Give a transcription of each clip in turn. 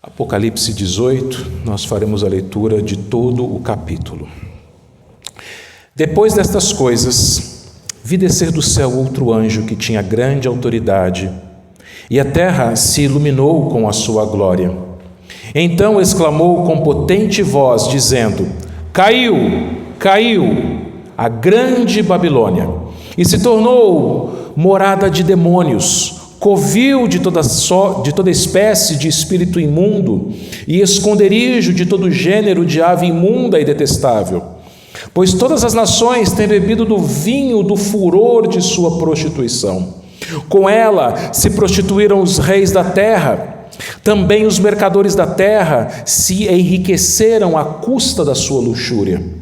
Apocalipse 18, nós faremos a leitura de todo o capítulo. Depois destas coisas, vi descer do céu outro anjo que tinha grande autoridade, e a terra se iluminou com a sua glória. Então exclamou com potente voz, dizendo: Caiu, caiu a grande Babilônia, e se tornou morada de demônios, covil de toda espécie de espírito imundo e esconderijo de todo gênero de ave imunda e detestável. Pois todas as nações têm bebido do vinho do furor de sua prostituição. Com ela se prostituíram os reis da terra, também os mercadores da terra se enriqueceram à custa da sua luxúria.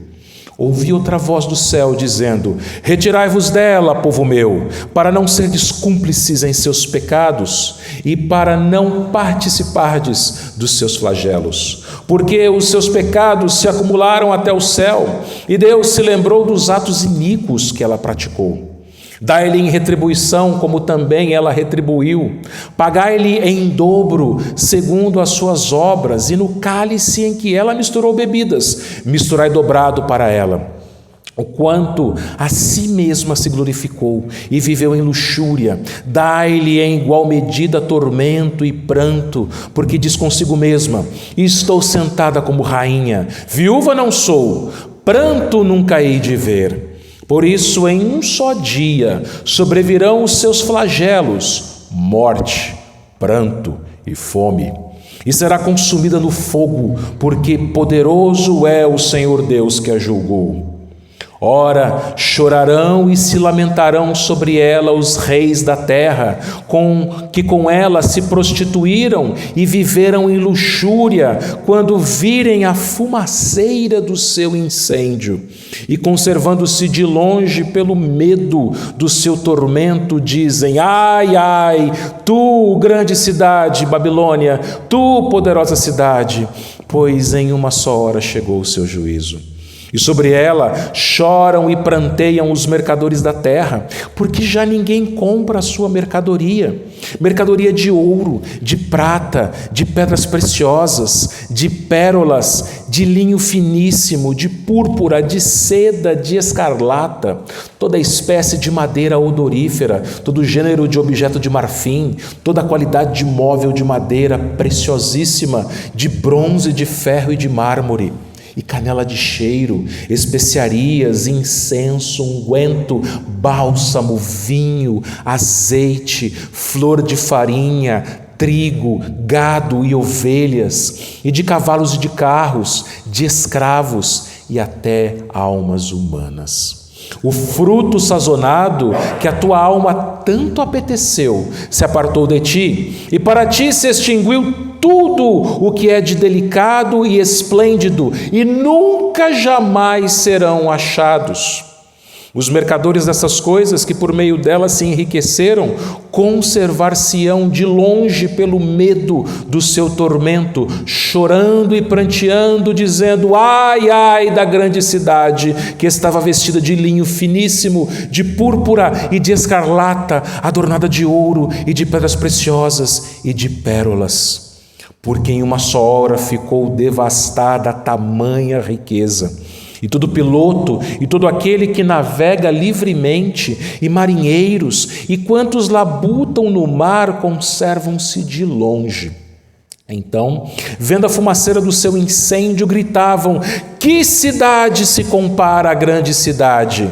Ouvi outra voz do céu dizendo: Retirai-vos dela, povo meu, para não serdes cúmplices em seus pecados e para não participardes dos seus flagelos. Porque os seus pecados se acumularam até o céu, e Deus se lembrou dos atos iníquos que ela praticou. Dai-lhe em retribuição, como também ela retribuiu. Pagai-lhe em dobro, segundo as suas obras, e no cálice em que ela misturou bebidas, misturai dobrado para ela. O quanto a si mesma se glorificou e viveu em luxúria, dai-lhe em igual medida tormento e pranto, porque diz consigo mesma: estou sentada como rainha, viúva não sou, pranto nunca hei de ver. Por isso, em um só dia sobrevirão os seus flagelos, morte, pranto e fome, e será consumida no fogo, porque poderoso é o Senhor Deus que a julgou. Ora, chorarão e se lamentarão sobre ela os reis da terra, que com ela se prostituíram e viveram em luxúria, quando virem a fumaceira do seu incêndio. E conservando-se de longe pelo medo do seu tormento, dizem: ai, ai, tu, grande cidade, Babilônia, tu, poderosa cidade, pois em uma só hora chegou o seu juízo. E sobre ela choram e pranteiam os mercadores da terra, porque já ninguém compra a sua mercadoria, mercadoria de ouro, de prata, de pedras preciosas, de pérolas, de linho finíssimo, de púrpura, de seda, de escarlata, toda espécie de madeira odorífera, todo gênero de objeto de marfim, toda qualidade de móvel de madeira preciosíssima, de bronze, de ferro e de mármore, e canela de cheiro, especiarias, incenso, unguento, bálsamo, vinho, azeite, flor de farinha, trigo, gado e ovelhas, e de cavalos e de carros, de escravos e até almas humanas. O fruto sazonado que a tua alma tanto apeteceu se apartou de ti, e para ti se extinguiu tudo o que é de delicado e esplêndido, e nunca jamais serão achados. Os mercadores dessas coisas, que por meio delas se enriqueceram, conservar-se-ão de longe pelo medo do seu tormento, chorando e pranteando, dizendo: ai, ai da grande cidade, que estava vestida de linho finíssimo, de púrpura e de escarlata, adornada de ouro e de pedras preciosas e de pérolas. Porque em uma só hora ficou devastada a tamanha riqueza. E todo piloto, e todo aquele que navega livremente, e marinheiros, e quantos labutam no mar, conservam-se de longe. Então, vendo a fumaceira do seu incêndio, gritavam: que cidade se compara à grande cidade?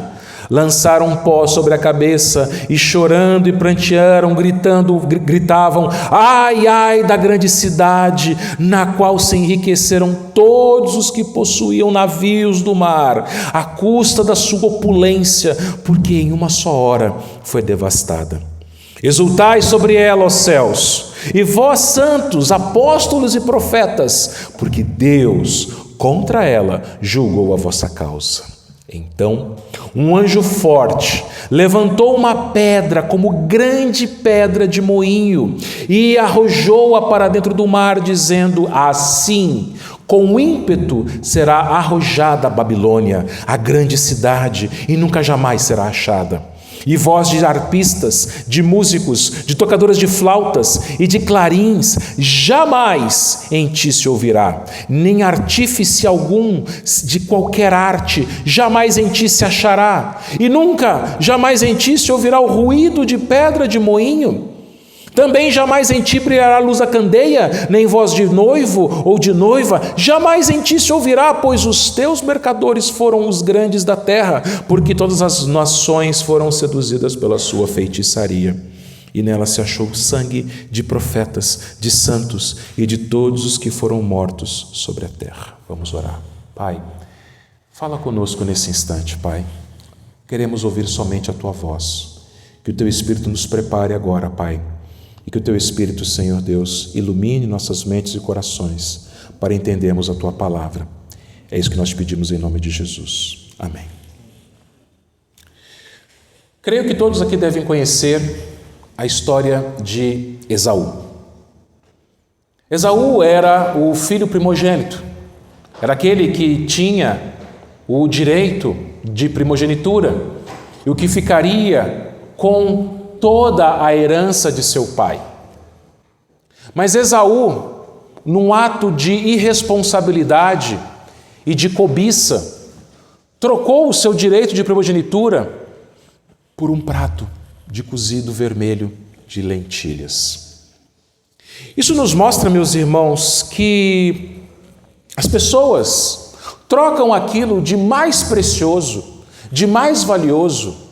Lançaram pó sobre a cabeça, e chorando e prantearam, gritavam: ai, ai da grande cidade, na qual se enriqueceram todos os que possuíam navios do mar, à custa da sua opulência, porque em uma só hora foi devastada. Exultai sobre ela, ó céus, e vós, santos, apóstolos e profetas, porque Deus contra ela julgou a vossa causa. Então, um anjo forte levantou uma pedra como grande pedra de moinho e arrojou-a para dentro do mar, dizendo: assim, com ímpeto será arrojada a Babilônia, a grande cidade, e nunca jamais será achada. e voz de arpistas, de músicos, de tocadoras de flautas e de clarins, jamais em ti se ouvirá, nem artífice algum de qualquer arte, jamais em ti se achará, e nunca, jamais em ti se ouvirá o ruído de pedra de moinho. Também jamais em ti brilhará a luz da candeia, nem voz de noivo ou de noiva, jamais em ti se ouvirá, pois os teus mercadores foram os grandes da terra, porque todas as nações foram seduzidas pela sua feitiçaria. E nela se achou sangue de profetas, de santos e de todos os que foram mortos sobre a terra. Vamos orar. Pai, fala conosco nesse instante, Pai. Queremos ouvir somente a Tua voz. Que o Teu Espírito nos prepare agora, Pai. E que o Teu Espírito, Senhor Deus, ilumine nossas mentes e corações para entendermos a Tua palavra. É isso que nós pedimos em nome de Jesus. Amém. Creio que todos aqui devem conhecer a história de Esaú. Esaú era o filho primogênito, era aquele que tinha o direito de primogenitura e o que ficaria com toda a herança de seu pai. Mas Esaú, num ato de irresponsabilidade e de cobiça, trocou o seu direito de primogenitura por um prato de cozido vermelho de lentilhas. Isso nos mostra, meus irmãos, que as pessoas trocam aquilo de mais precioso, de mais valioso,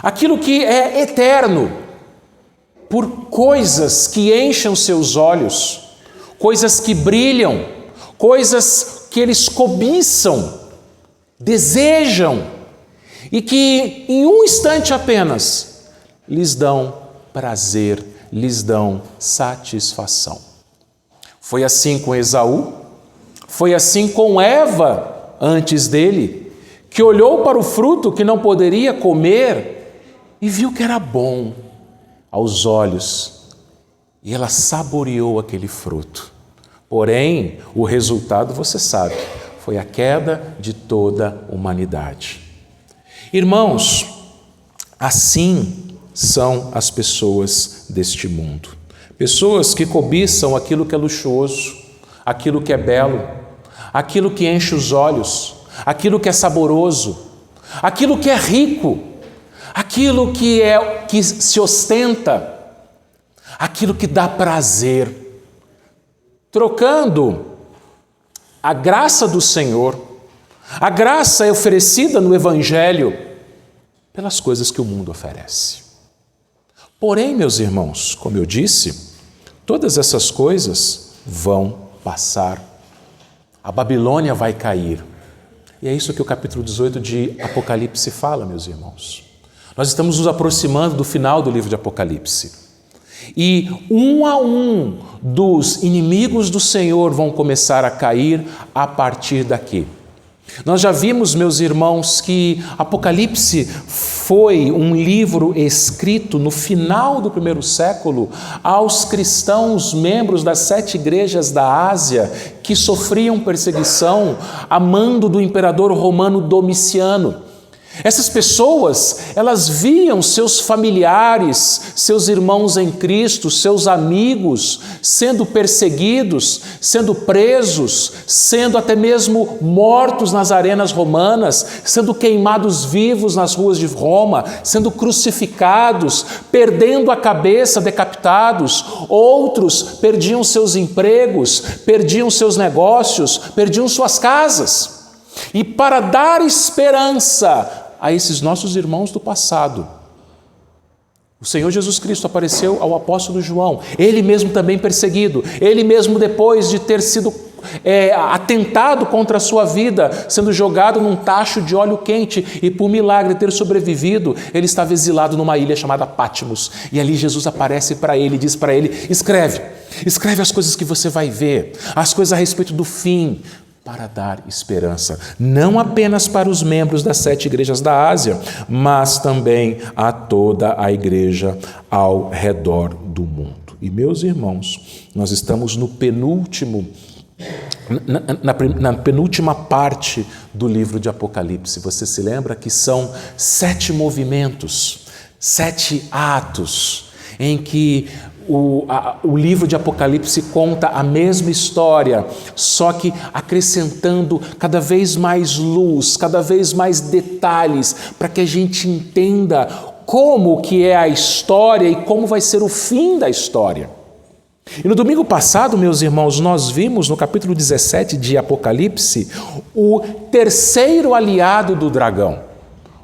aquilo que é eterno, por coisas que enchem os seus olhos, coisas que brilham, coisas que eles cobiçam, desejam e que em um instante apenas lhes dão prazer, lhes dão satisfação. Foi assim com Esaú, foi assim com Eva antes dele, que olhou para o fruto que não poderia comer e viu que era bom aos olhos, e ela saboreou aquele fruto. Porém, o resultado, você sabe, foi a queda de toda a humanidade. Irmãos, assim são as pessoas deste mundo. Pessoas que cobiçam aquilo que é luxuoso, aquilo que é belo, aquilo que enche os olhos, aquilo que é saboroso, aquilo que é rico, aquilo que se ostenta, aquilo que dá prazer, trocando a graça do Senhor, a graça oferecida no Evangelho, pelas coisas que o mundo oferece. Porém, meus irmãos, como eu disse, todas essas coisas vão passar. A Babilônia vai cair. E é isso que o capítulo 18 de Apocalipse fala, meus irmãos. Nós estamos nos aproximando do final do livro de Apocalipse. E um a um dos inimigos do Senhor vão começar a cair a partir daqui. Nós já vimos, meus irmãos, que Apocalipse foi um livro escrito no final do primeiro século aos cristãos membros das 7 igrejas da Ásia que sofriam perseguição a mando do imperador romano Domiciano. Essas pessoas, elas viam seus familiares, seus irmãos em Cristo, seus amigos sendo perseguidos, sendo presos, sendo até mesmo mortos nas arenas romanas, sendo queimados vivos nas ruas de Roma, sendo crucificados, perdendo a cabeça, decapitados. Outros perdiam seus empregos, perdiam seus negócios, perdiam suas casas. E para dar esperança a esses nossos irmãos do passado, o Senhor Jesus Cristo apareceu ao apóstolo João, ele mesmo também perseguido, ele mesmo depois de ter sido atentado contra a sua vida, sendo jogado num tacho de óleo quente e por milagre ter sobrevivido, ele estava exilado numa ilha chamada Patmos, e ali Jesus aparece para ele e diz para ele: escreve as coisas que você vai ver, as coisas a respeito do fim, para dar esperança, não apenas para os membros das 7 igrejas da Ásia, mas também a toda a igreja ao redor do mundo. E, meus irmãos, nós estamos no na penúltima parte do livro de Apocalipse. Você se lembra que são 7 movimentos, 7 atos em que o livro de Apocalipse conta a mesma história, só que acrescentando cada vez mais luz, cada vez mais detalhes, para que a gente entenda como que é a história e como vai ser o fim da história. E no domingo passado, meus irmãos, nós vimos no capítulo 17 de Apocalipse o terceiro aliado do dragão.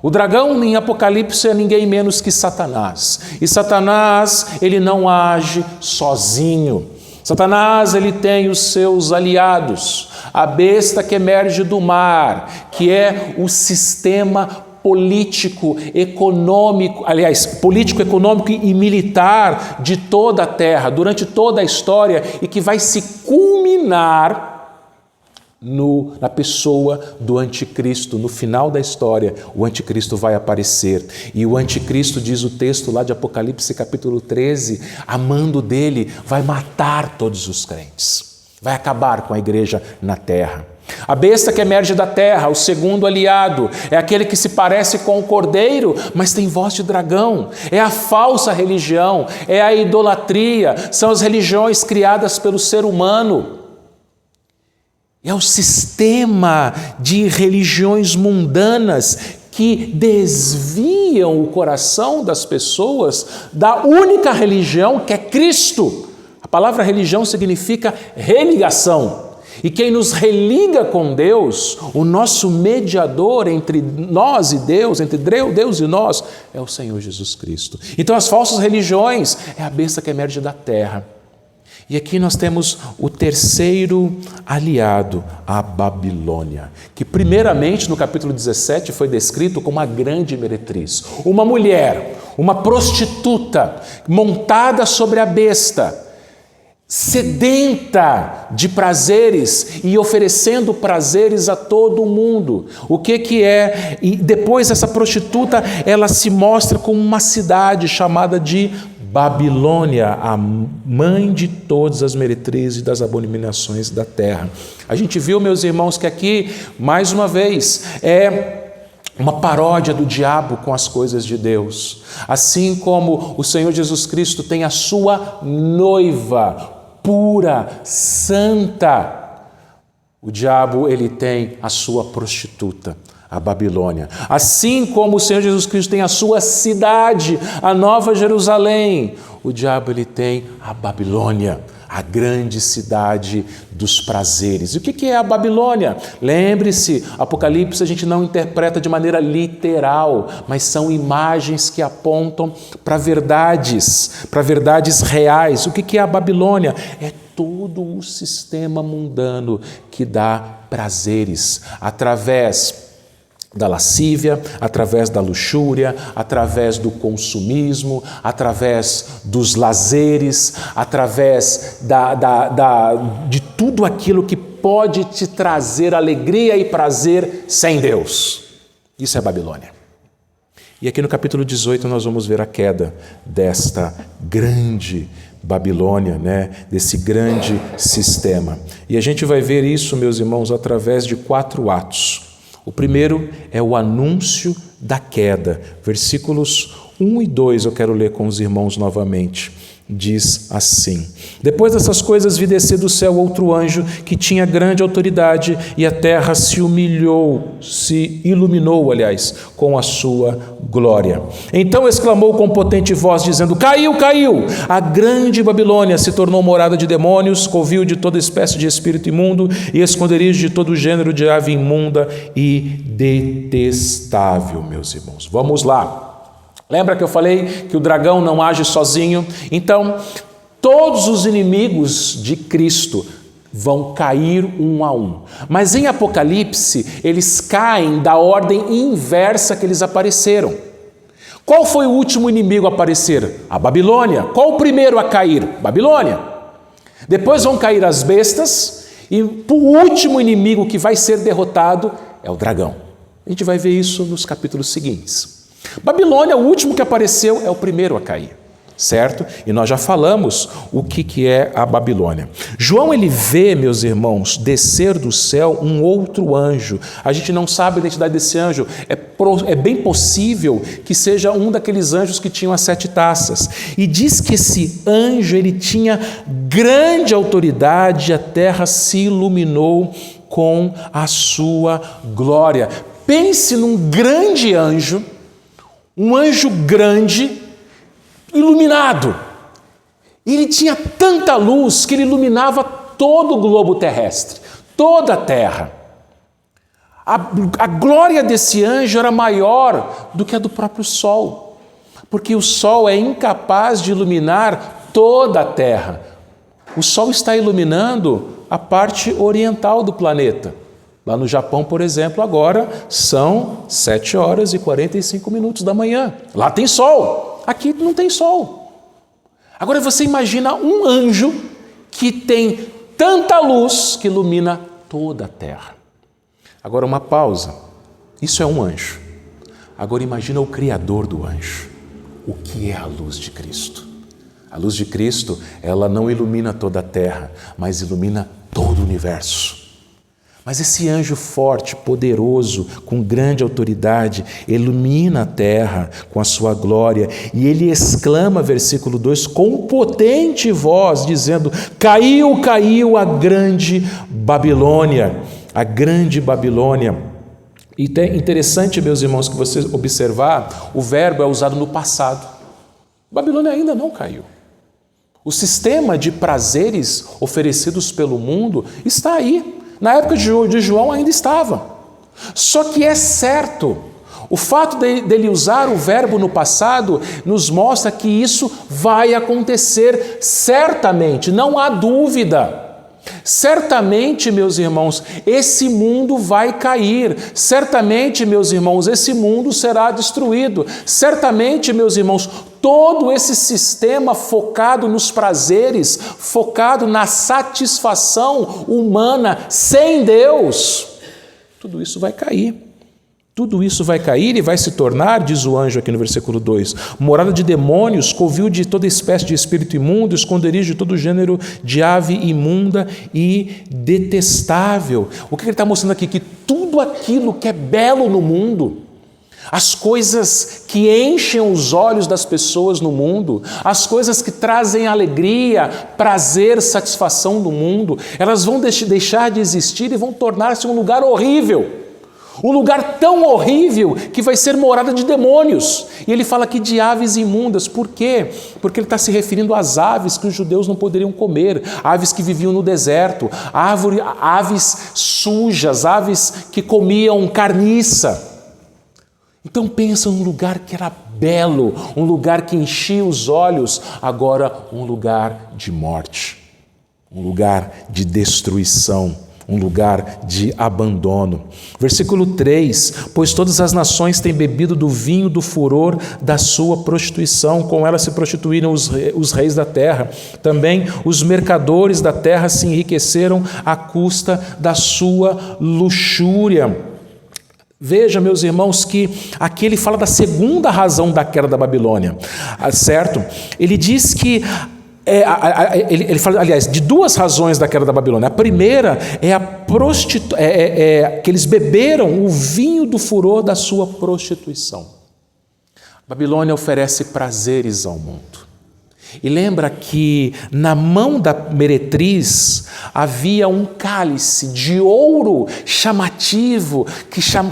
O dragão em Apocalipse é ninguém menos que Satanás. E Satanás, ele não age sozinho. Satanás, ele tem os seus aliados. A besta que emerge do mar, que é o sistema político, econômico, político, econômico e militar de toda a terra, durante toda a história, e que vai se culminar na pessoa do anticristo. No final da história, o anticristo vai aparecer. E o anticristo, diz o texto lá de Apocalipse capítulo 13, a mando dele, vai matar todos os crentes. Vai acabar com a igreja na terra. A besta que emerge da terra, o segundo aliado, é aquele que se parece com o cordeiro, mas tem voz de dragão. É a falsa religião, é a idolatria, são as religiões criadas pelo ser humano. É o sistema de religiões mundanas que desviam o coração das pessoas da única religião que é Cristo. A palavra religião significa religação. E quem nos religa com Deus, o nosso mediador entre nós e Deus, entre Deus e nós, é o Senhor Jesus Cristo. Então as falsas religiões é a besta que emerge da terra. E aqui nós temos o terceiro aliado, a Babilônia, que primeiramente no capítulo 17 foi descrito como uma grande meretriz, uma mulher, uma prostituta montada sobre a besta, sedenta de prazeres e oferecendo prazeres a todo mundo. O que é? E depois essa prostituta, ela se mostra como uma cidade chamada de Babilônia, a mãe de todas as meretrizes e das abominações da terra. A gente viu, meus irmãos, que aqui, mais uma vez, é uma paródia do diabo com as coisas de Deus. Assim como o Senhor Jesus Cristo tem a sua noiva pura, santa, o diabo, ele tem a sua prostituta, a Babilônia. Assim como o Senhor Jesus Cristo tem a sua cidade, a Nova Jerusalém, o diabo, ele tem a Babilônia, a grande cidade dos prazeres. E o que é a Babilônia? Lembre-se, Apocalipse a gente não interpreta de maneira literal, mas são imagens que apontam para verdades reais. O que é a Babilônia? É todo o sistema mundano que dá prazeres através da lascívia, através da luxúria, através do consumismo, através dos lazeres, através de tudo aquilo que pode te trazer alegria e prazer sem Deus. Isso é Babilônia. E aqui no capítulo 18 nós vamos ver a queda desta grande Babilônia, desse grande sistema. E a gente vai ver isso, meus irmãos, através de 4 atos. O primeiro é o anúncio da queda. Versículos 1 e 2 eu quero ler com os irmãos novamente. Diz assim: depois dessas coisas vi descer do céu outro anjo que tinha grande autoridade, e a terra se iluminou, com a sua glória. Então exclamou com potente voz, dizendo: caiu, caiu! A grande Babilônia se tornou morada de demônios, covil de toda espécie de espírito imundo e esconderijo de todo gênero de ave imunda e detestável. Meus irmãos, vamos lá. Lembra que eu falei que o dragão não age sozinho? Então, todos os inimigos de Cristo vão cair um a um. Mas em Apocalipse, eles caem da ordem inversa que eles apareceram. Qual foi o último inimigo a aparecer? A Babilônia. Qual o primeiro a cair? Babilônia. Depois vão cair as bestas e o último inimigo que vai ser derrotado é o dragão. A gente vai ver isso nos capítulos seguintes. Babilônia, o último que apareceu, é o primeiro a cair. certo? E nós já falamos o que é a Babilônia. João, ele vê, meus irmãos, descer do céu um outro anjo. A gente não sabe a identidade desse anjo. É bem possível que seja um daqueles anjos que tinham as 7 taças. E diz que esse anjo, ele tinha grande autoridade e a terra se iluminou com a sua glória. Pense num grande anjo, um anjo grande, iluminado. Ele tinha tanta luz que ele iluminava todo o globo terrestre, toda a terra. A glória desse anjo era maior do que a do próprio sol, porque o sol é incapaz de iluminar toda a terra. O sol está iluminando a parte oriental do planeta. Lá no Japão, por exemplo, agora são 7h45 da manhã. Lá tem sol, aqui não tem sol. Agora você imagina um anjo que tem tanta luz que ilumina toda a terra. Agora uma pausa. Isso é um anjo. Agora imagina o Criador do anjo. O que é a luz de Cristo? A luz de Cristo, ela não ilumina toda a terra, mas ilumina todo o universo. Mas esse anjo forte, poderoso, com grande autoridade, ilumina a terra com a sua glória e ele exclama, versículo 2, com potente voz, dizendo: caiu, caiu a grande Babilônia, a grande Babilônia. E é interessante, meus irmãos, que você observar, o verbo é usado no passado. Babilônia ainda não caiu. O sistema de prazeres oferecidos pelo mundo está aí. Na época de João ainda estava. Só que é certo, o fato dele usar o verbo no passado nos mostra que isso vai acontecer certamente, não há dúvida. Certamente, meus irmãos, esse mundo vai cair. Certamente, meus irmãos, esse mundo será destruído. Certamente, meus irmãos, todo esse sistema focado nos prazeres, focado na satisfação humana, sem Deus, tudo isso vai cair. Tudo isso vai cair e vai se tornar, diz o anjo aqui no versículo 2, morada de demônios, covil de toda espécie de espírito imundo, esconderijo de todo gênero de ave imunda e detestável. O que ele está mostrando aqui? Que tudo aquilo que é belo no mundo, as coisas que enchem os olhos das pessoas no mundo, as coisas que trazem alegria, prazer, satisfação no mundo, elas vão deixar de existir e vão tornar-se um lugar horrível. Um lugar tão horrível que vai ser morada de demônios. E ele fala aqui de aves imundas. Por quê? Porque ele está se referindo às aves que os judeus não poderiam comer, aves que viviam no deserto, aves sujas, aves que comiam carniça. Então pensa num lugar que era belo, um lugar que enchia os olhos, agora um lugar de morte, um lugar de destruição, um lugar de abandono. Versículo 3, pois todas as nações têm bebido do vinho do furor da sua prostituição, com ela se prostituíram os reis da terra. Também os mercadores da terra se enriqueceram à custa da sua luxúria. Veja, meus irmãos, que aqui ele fala da segunda razão da queda da Babilônia, certo? Ele diz que ele fala, aliás, de duas razões da queda da Babilônia. A primeira é que eles beberam o vinho do furor da sua prostituição. A Babilônia oferece prazeres ao mundo. E lembra que na mão da meretriz havia um cálice de ouro chamativo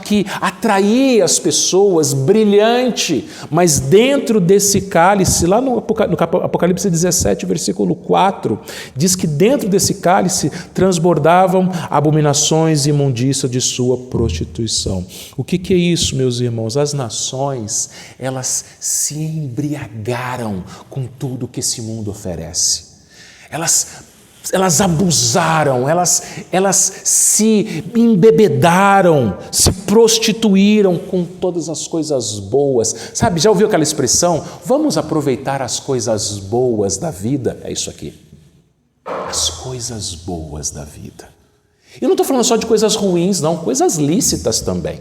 que atraía as pessoas, brilhante, mas dentro desse cálice, lá no Apocalipse 17, versículo 4, diz que dentro desse cálice transbordavam abominações e imundícia de sua prostituição. O que é isso, meus irmãos? As nações, elas se embriagaram com tudo que esse mundo oferece. Elas abusaram, elas se embebedaram, se prostituíram com todas as coisas boas. Sabe, já ouviu aquela expressão? Vamos aproveitar as coisas boas da vida? É isso aqui. As coisas boas da vida. Eu não estou falando só de coisas ruins, não. Coisas lícitas também.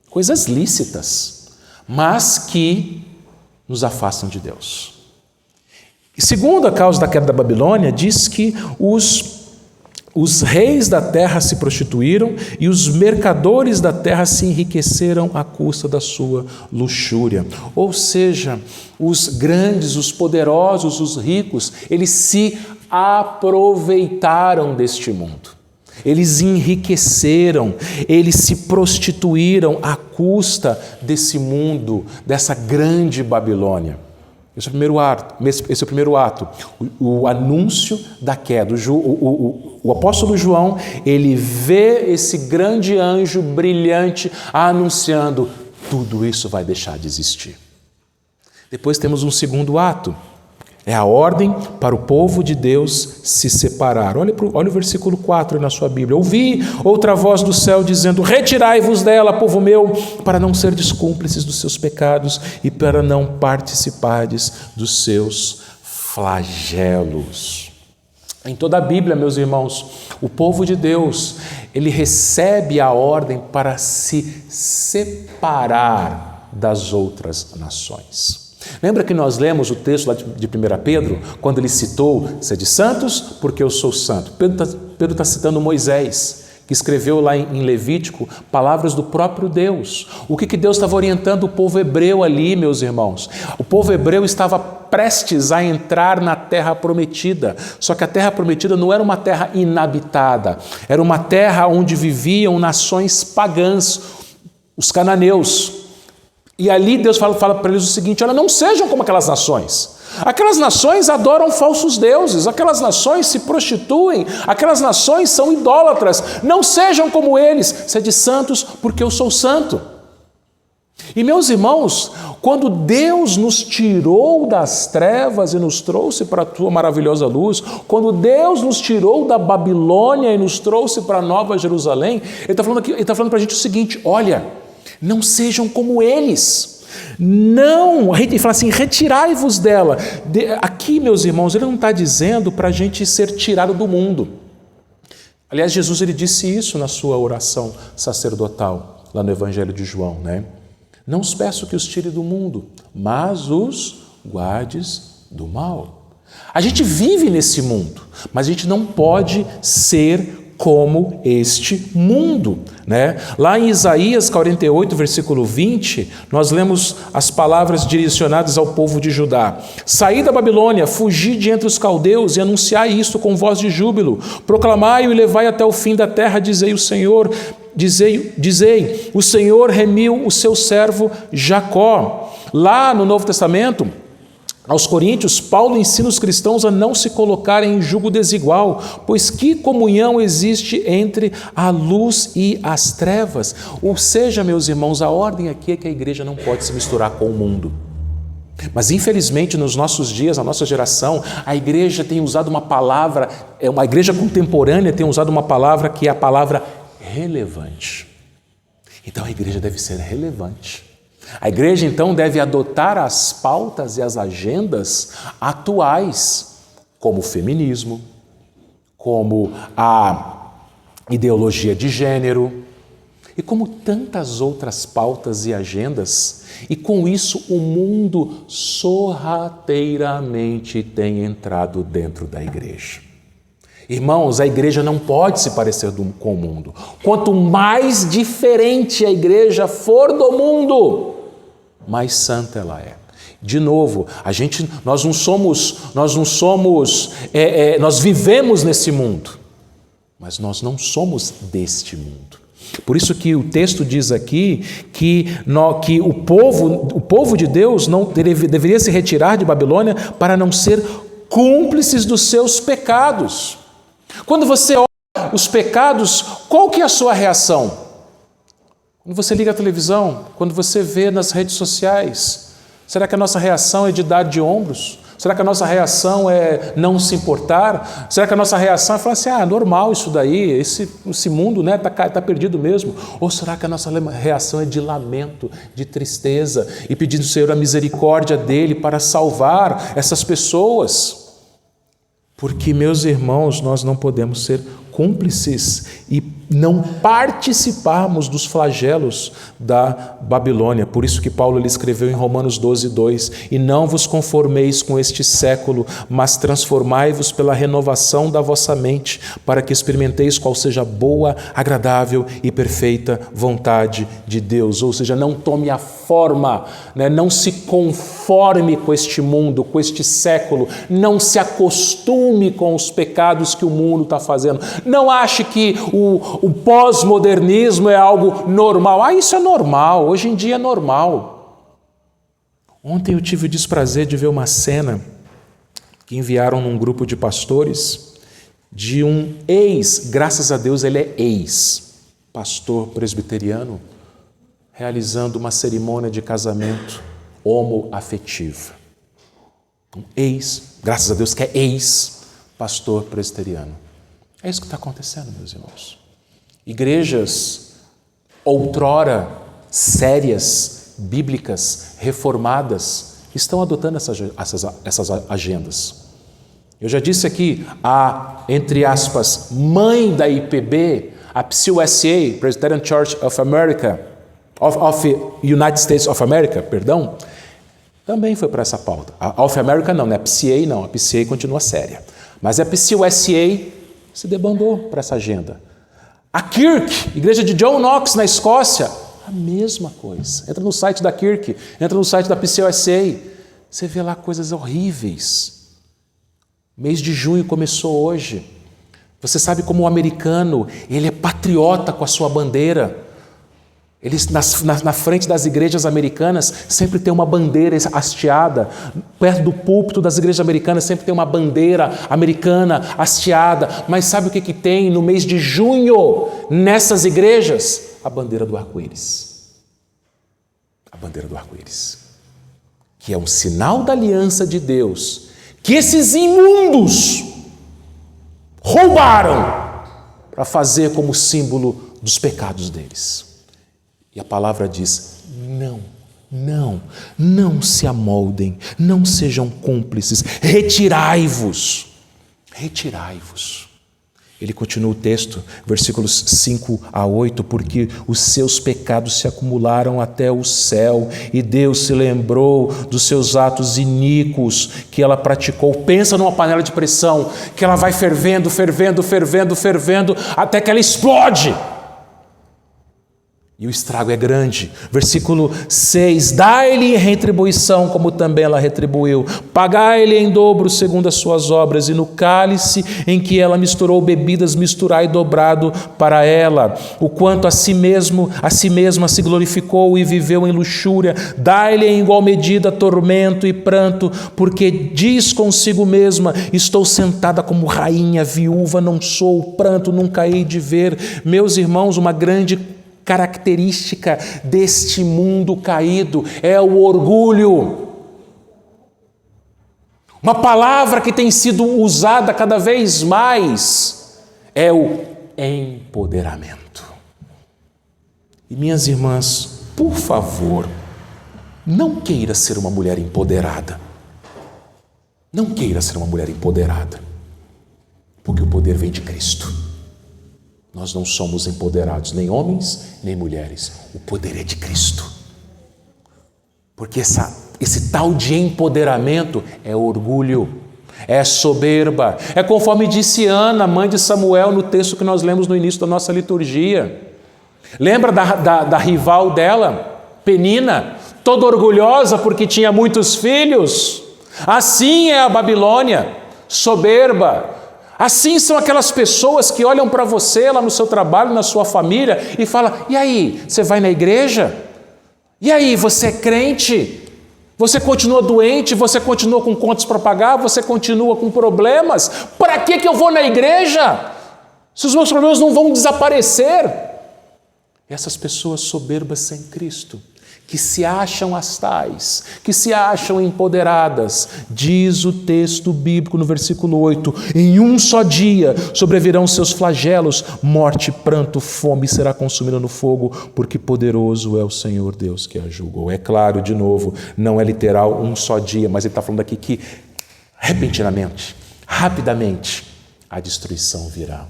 Coisas lícitas, mas que nos afastam de Deus. E segundo a causa da queda da Babilônia, diz que os reis da terra se prostituíram e os mercadores da terra se enriqueceram à custa da sua luxúria. Ou seja, os grandes, os poderosos, os ricos, eles se aproveitaram deste mundo. Eles enriqueceram, eles se prostituíram à custa desse mundo, dessa grande Babilônia. Esse é o primeiro ato, o anúncio da queda. O apóstolo João, ele vê esse grande anjo brilhante anunciando: tudo isso vai deixar de existir. Depois temos um segundo ato, é a ordem para o povo de Deus se separar. Olha o versículo 4 na sua Bíblia. Ouvi outra voz do céu dizendo: retirai-vos dela, povo meu, para não serdes cúmplices dos seus pecados e para não participardes dos seus flagelos. Em toda a Bíblia, meus irmãos, o povo de Deus, ele recebe a ordem para se separar das outras nações. Lembra que nós lemos o texto lá de 1 Pedro, quando ele citou: sede santos, porque eu sou santo. Pedro está citando Moisés, que escreveu lá em Levítico palavras do próprio Deus. O que Deus estava orientando o povo hebreu ali, meus irmãos? O povo hebreu estava prestes a entrar na terra prometida, só que a terra prometida não era uma terra inabitada, era uma terra onde viviam nações pagãs, os cananeus. E ali Deus fala para eles o seguinte: olha, não sejam como aquelas nações. Aquelas nações adoram falsos deuses, aquelas nações se prostituem, aquelas nações são idólatras. Não sejam como eles, sede santos, porque eu sou santo. E meus irmãos, quando Deus nos tirou das trevas e nos trouxe para a tua maravilhosa luz, quando Deus nos tirou da Babilônia e nos trouxe para a Nova Jerusalém, Ele está falando para a gente o seguinte: olha, não sejam como eles. Não, ele fala assim: retirai-vos dela. Aqui, meus irmãos, ele não está dizendo para a gente ser tirado do mundo. Aliás, Jesus ele disse isso na sua oração sacerdotal, lá no Evangelho de João, né? Não os peço que os tire do mundo, mas os guardes do mal. A gente vive nesse mundo, mas a gente não pode ser como este mundo, né? Lá em Isaías 48, versículo 20, nós lemos as palavras direcionadas ao povo de Judá: saí da Babilônia, fugi de entre os caldeus e anunciai isto com voz de júbilo, proclamai-o e levai até o fim da terra, dizei o Senhor, dizei, o Senhor remiu o seu servo Jacó. Lá no Novo Testamento, aos Coríntios, Paulo ensina os cristãos a não se colocarem em jugo desigual, pois que comunhão existe entre a luz e as trevas? Ou seja, meus irmãos, a ordem aqui é que a igreja não pode se misturar com o mundo. Mas infelizmente nos nossos dias, na nossa geração, a igreja tem usado uma palavra, uma igreja contemporânea tem usado uma palavra que é a palavra relevante. Então a igreja deve ser relevante. A igreja, então, deve adotar as pautas e as agendas atuais, como o feminismo, como a ideologia de gênero e como tantas outras pautas e agendas. E com isso o mundo sorrateiramente tem entrado dentro da igreja. Irmãos, a igreja não pode se parecer com o mundo. Quanto mais diferente a igreja for do mundo, mais santa ela é. De novo, nós vivemos nesse mundo, mas nós não somos deste mundo. Por isso que o texto diz aqui que o povo de Deus não deveria se retirar de Babilônia para não ser cúmplices dos seus pecados. Quando você olha os pecados, qual que é a sua reação? Quando você liga a televisão, quando você vê nas redes sociais, será que a nossa reação é de dar de ombros? Será que a nossa reação é não se importar? Será que a nossa reação é falar assim: normal isso daí, esse mundo, né, tá perdido mesmo? Ou será que a nossa reação é de lamento, de tristeza e pedindo ao Senhor a misericórdia dele para salvar essas pessoas? Porque, meus irmãos, nós não podemos ser cúmplices e não participarmos dos flagelos da Babilônia. Por isso que Paulo lhe escreveu em Romanos 12:2: e não vos conformeis com este século, mas transformai-vos pela renovação da vossa mente, para que experimenteis qual seja a boa, agradável e perfeita vontade de Deus. Ou seja, não tome a forma, não se conforme com este mundo, com este século, não se acostume com os pecados que o mundo está fazendo. Não ache que o pós-modernismo é algo normal. Isso é normal, hoje em dia é normal. Ontem eu tive o desprazer de ver uma cena que enviaram num grupo de pastores de um graças a Deus ele é pastor presbiteriano, realizando uma cerimônia de casamento homoafetiva. Graças a Deus que é pastor presbiteriano. É isso que está acontecendo, meus irmãos. Igrejas outrora sérias, bíblicas, reformadas, estão adotando essas agendas. Eu já disse aqui, a, entre aspas, mãe da IPB, a PCUSA, Presbyterian Church of America, of United States of America, perdão, também foi para essa pauta. A of America não, a PCA não, a PCA continua séria. Mas a PCUSA se debandou para essa agenda. A Kirk, igreja de John Knox na Escócia, a mesma coisa. Entra no site da Kirk, entra no site da PCUSA, você vê lá coisas horríveis. Mês de junho começou hoje. Você sabe como o americano, ele é patriota com a sua bandeira. Eles, na frente das igrejas americanas, sempre tem uma bandeira hasteada. Perto do púlpito das igrejas americanas, sempre tem uma bandeira americana hasteada. Mas sabe o que tem no mês de junho, nessas igrejas? A bandeira do arco-íris. A bandeira do arco-íris. Que é um sinal da aliança de Deus, que esses imundos roubaram para fazer como símbolo dos pecados deles. E a palavra diz, não se amoldem, não sejam cúmplices, retirai-vos. Ele continua o texto, versículos 5-8, porque os seus pecados se acumularam até o céu, e Deus se lembrou dos seus atos iníquos que ela praticou. Pensa numa panela de pressão, que ela vai fervendo, até que ela explode. E o estrago é grande. Versículo 6, dai-lhe retribuição, como também ela retribuiu. Pagai-lhe em dobro segundo as suas obras, e no cálice em que ela misturou bebidas, misturai dobrado para ela. O quanto a si mesma se glorificou e viveu em luxúria, dai-lhe em igual medida tormento e pranto, porque diz consigo mesma, estou sentada como rainha, viúva não sou, pranto nunca hei de ver. Meus irmãos, uma grande característica deste mundo caído é o orgulho. Uma palavra que tem sido usada cada vez mais é o empoderamento. E minhas irmãs, por favor, não queira ser uma mulher empoderada. Não queira ser uma mulher empoderada, porque o poder vem de Cristo. Nós não somos empoderados, nem homens, nem mulheres. O poder é de Cristo. Porque esse tal de empoderamento é orgulho, é soberba. É conforme disse Ana, mãe de Samuel, no texto que nós lemos no início da nossa liturgia. Lembra da rival dela, Penina, toda orgulhosa porque tinha muitos filhos? Assim é a Babilônia, soberba. Assim são aquelas pessoas que olham para você lá no seu trabalho, na sua família e falam, e aí, você vai na igreja? E aí, você é crente? Você continua doente? Você continua com contas para pagar? Você continua com problemas? Para que eu vou na igreja? Se os meus problemas não vão desaparecer? Essas pessoas soberbas sem Cristo, que se acham as tais, que se acham empoderadas, diz o texto bíblico no versículo 8, em um só dia sobrevirão seus flagelos, morte, pranto, fome, será consumida no fogo, porque poderoso é o Senhor Deus que a julgou. É claro, de novo, não é literal um só dia, mas ele está falando aqui que repentinamente, rapidamente, a destruição virá.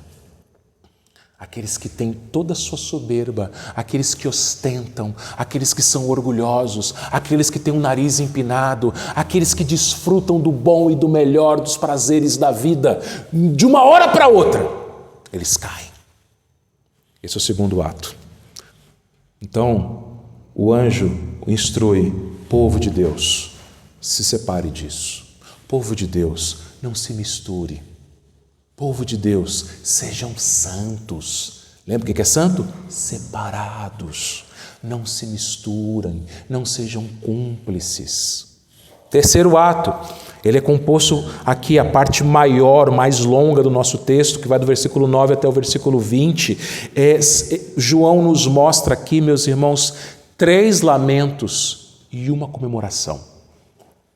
Aqueles que têm toda a sua soberba, aqueles que ostentam, aqueles que são orgulhosos, aqueles que têm o nariz empinado, aqueles que desfrutam do bom e do melhor, dos prazeres da vida, de uma hora para outra, eles caem. Esse é o segundo ato. Então, o anjo instrui: povo de Deus, se separe disso. Povo de Deus, não se misture. Povo de Deus, sejam santos. Lembra o que é santo? Separados. Não se misturem, não sejam cúmplices. Terceiro ato, ele é composto aqui, a parte maior, mais longa do nosso texto, que vai do versículo 9 até o versículo 20. João nos mostra aqui, meus irmãos, 3 lamentos e uma comemoração.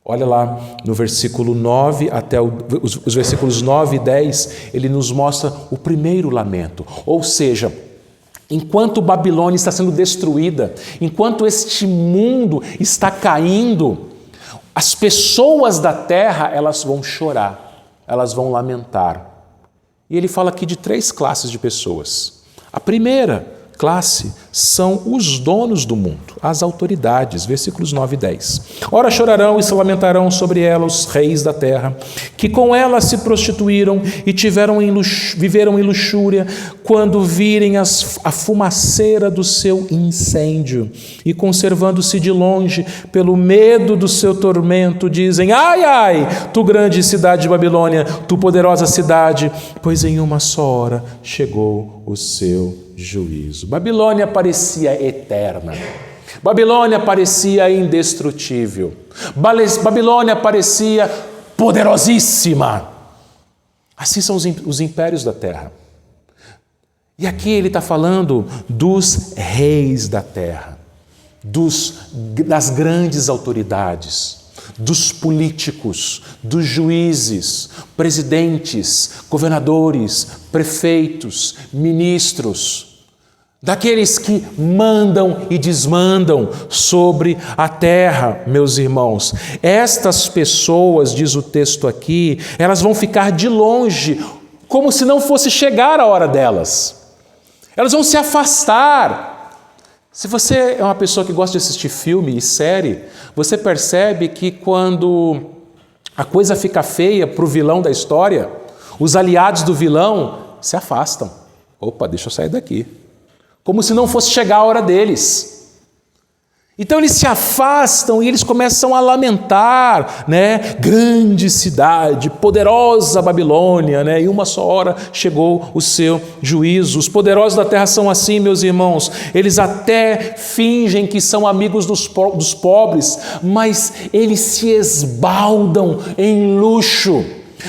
Olha lá no versículo 9 até os versículos 9 e 10, ele nos mostra o primeiro lamento. Ou seja, enquanto Babilônia está sendo destruída, enquanto este mundo está caindo, as pessoas da terra, elas vão chorar, elas vão lamentar. E ele fala aqui de 3 classes de pessoas. A primeira classe são os donos do mundo, as autoridades, versículos 9 e 10. Ora chorarão e se lamentarão sobre ela os reis da terra, que com ela se prostituíram e viveram em luxúria, quando virem a fumaceira do seu incêndio, e conservando-se de longe, pelo medo do seu tormento, dizem: ai, ai, tu grande cidade de Babilônia, tu poderosa cidade, pois em uma só hora chegou o seu juízo. Babilônia parecia eterna. Babilônia parecia indestrutível. Babilônia parecia poderosíssima. Assim são os impérios da terra. E aqui ele está falando dos reis da terra, das grandes autoridades, dos políticos, dos juízes, presidentes, governadores, prefeitos, ministros, daqueles que mandam e desmandam sobre a terra, meus irmãos. Estas pessoas, diz o texto aqui, elas vão ficar de longe, como se não fosse chegar a hora delas. Elas vão se afastar. Se você é uma pessoa que gosta de assistir filme e série, você percebe que quando a coisa fica feia para o vilão da história, os aliados do vilão se afastam. Opa, deixa eu sair daqui. Como se não fosse chegar a hora deles. Então eles se afastam e eles começam a lamentar, né? Grande cidade, poderosa Babilônia, né? E uma só hora chegou o seu juízo. Os poderosos da terra são assim, meus irmãos. Eles até fingem que são amigos dos pobres, mas eles se esbaldam em luxo.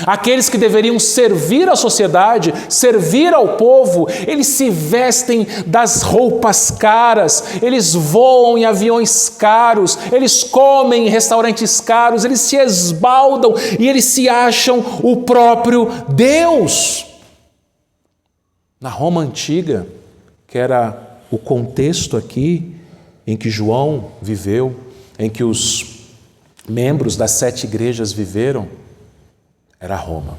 Aqueles que deveriam servir à sociedade, servir ao povo, eles se vestem das roupas caras, eles voam em aviões caros, eles comem em restaurantes caros, eles se esbaldam e eles se acham o próprio Deus. Na Roma antiga, que era o contexto aqui em que João viveu, em que os membros das 7 igrejas viveram, era Roma.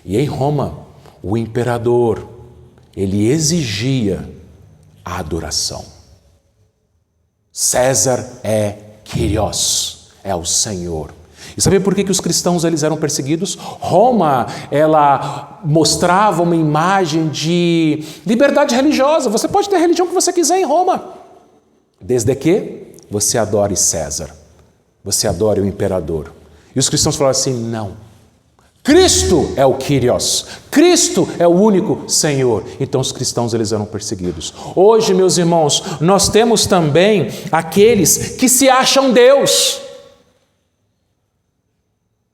E em Roma, o imperador, ele exigia a adoração. César é Kyrios, é o Senhor. E sabe por que os cristãos eles eram perseguidos? Roma, ela mostrava uma imagem de liberdade religiosa. Você pode ter a religião que você quiser em Roma, desde que você adore César, você adore o imperador. E os cristãos falaram assim: não. Cristo é o Kyrios, Cristo é o único Senhor. Então os cristãos eles eram perseguidos. Hoje, meus irmãos, nós temos também aqueles que se acham Deus.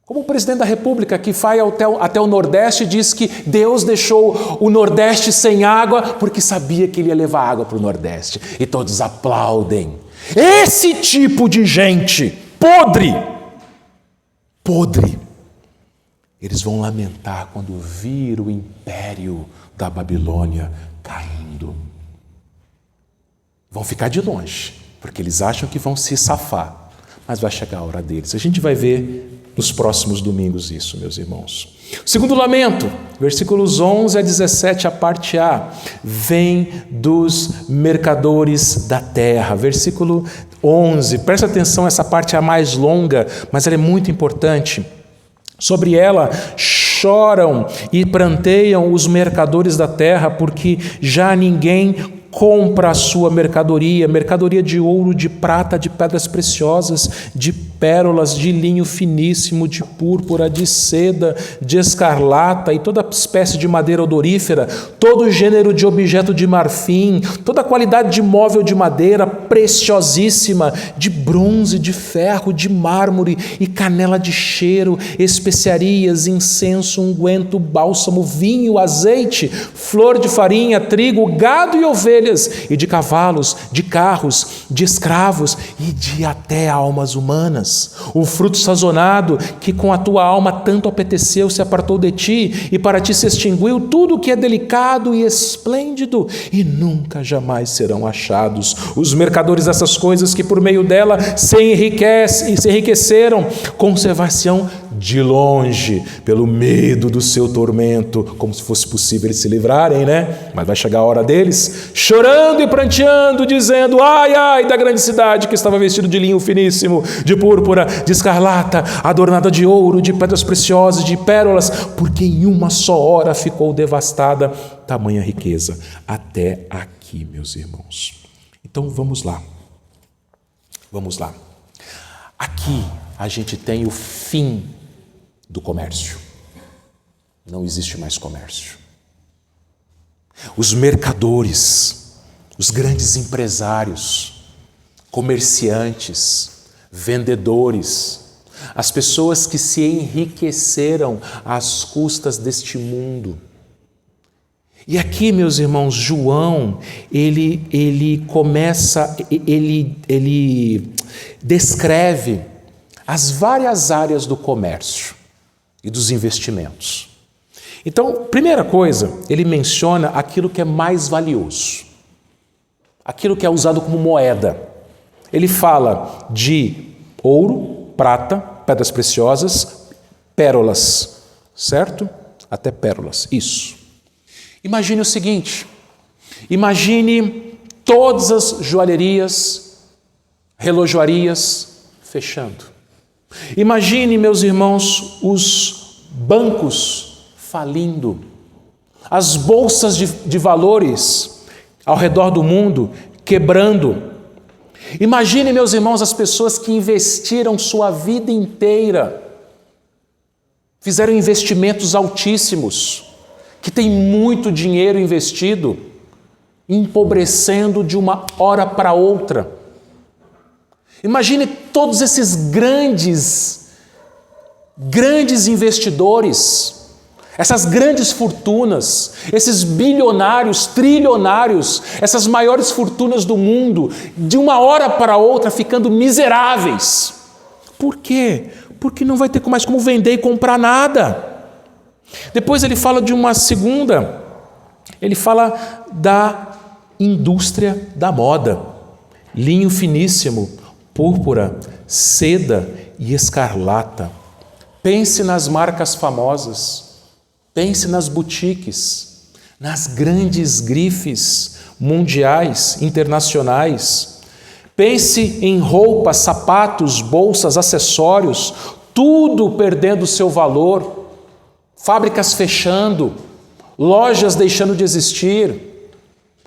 Como o presidente da República que vai até o Nordeste e diz que Deus deixou o Nordeste sem água porque sabia que ele ia levar água para o Nordeste. E todos aplaudem. Esse tipo de gente podre, eles vão lamentar quando vir o império da Babilônia caindo. Vão ficar de longe, porque eles acham que vão se safar. mas vai chegar a hora deles. A gente vai ver nos próximos domingos isso, meus irmãos. Segundo lamento, versículos 11 a 17, a parte A, vem dos mercadores da terra. Versículo 11, presta atenção, essa parte é a mais longa, mas ela é muito importante. Sobre ela choram e pranteiam os mercadores da terra, porque já ninguém compra a sua mercadoria de ouro, de prata, de pedras preciosas, de pérolas, de linho finíssimo, de púrpura, de seda, de escarlata e toda espécie de madeira odorífera, todo gênero de objeto de marfim, toda qualidade de móvel de madeira preciosíssima, de bronze, de ferro, de mármore e canela de cheiro, especiarias, incenso, unguento, bálsamo, vinho, azeite, flor de farinha, trigo, gado e ovelhas, e de cavalos, de carros, de escravos e de até almas humanas. O fruto sazonado que com a tua alma tanto apeteceu se apartou de ti, e para ti se extinguiu tudo que é delicado e esplêndido, e nunca jamais serão achados. Os mercadores dessas coisas que por meio dela se enriqueceram, conservar-se-ão de longe, pelo medo do seu tormento, como se fosse possível eles se livrarem, né? Mas vai chegar a hora deles, chorando e pranteando, dizendo: ai, ai, da grande cidade que estava vestido de linho finíssimo, de púrpura, de escarlata, adornada de ouro, de pedras preciosas, de pérolas, porque em uma só hora ficou devastada tamanha riqueza. Até aqui, meus irmãos. Então vamos lá. Vamos lá. Aqui a gente tem o fim do comércio. Não existe mais comércio. Os mercadores, os grandes empresários, comerciantes, vendedores, as pessoas que se enriqueceram às custas deste mundo. E aqui, meus irmãos, João, ele descreve as várias áreas do comércio e dos investimentos. Então, primeira coisa, ele menciona aquilo que é mais valioso, aquilo que é usado como moeda. Ele fala de ouro, prata, pedras preciosas, pérolas, certo? Até pérolas, isso. Imagine o seguinte, imagine todas as joalherias, relojoarias fechando. Imagine, meus irmãos, os bancos falindo, as bolsas de valores ao redor do mundo quebrando. Imagine, meus irmãos, as pessoas que investiram sua vida inteira, fizeram investimentos altíssimos, que têm muito dinheiro investido, empobrecendo de uma hora para outra. Imagine todos esses grandes investidores, essas grandes fortunas, esses bilionários, trilionários, essas maiores fortunas do mundo, de uma hora para outra ficando miseráveis. Por quê? Porque não vai ter mais como vender e comprar nada. Depois ele fala de uma segunda, ele fala da indústria da moda, linho finíssimo, púrpura, seda e escarlata. Pense nas marcas famosas, pense nas boutiques, nas grandes grifes mundiais, internacionais. Pense em roupas, sapatos, bolsas, acessórios, tudo perdendo seu valor. Fábricas fechando, lojas deixando de existir,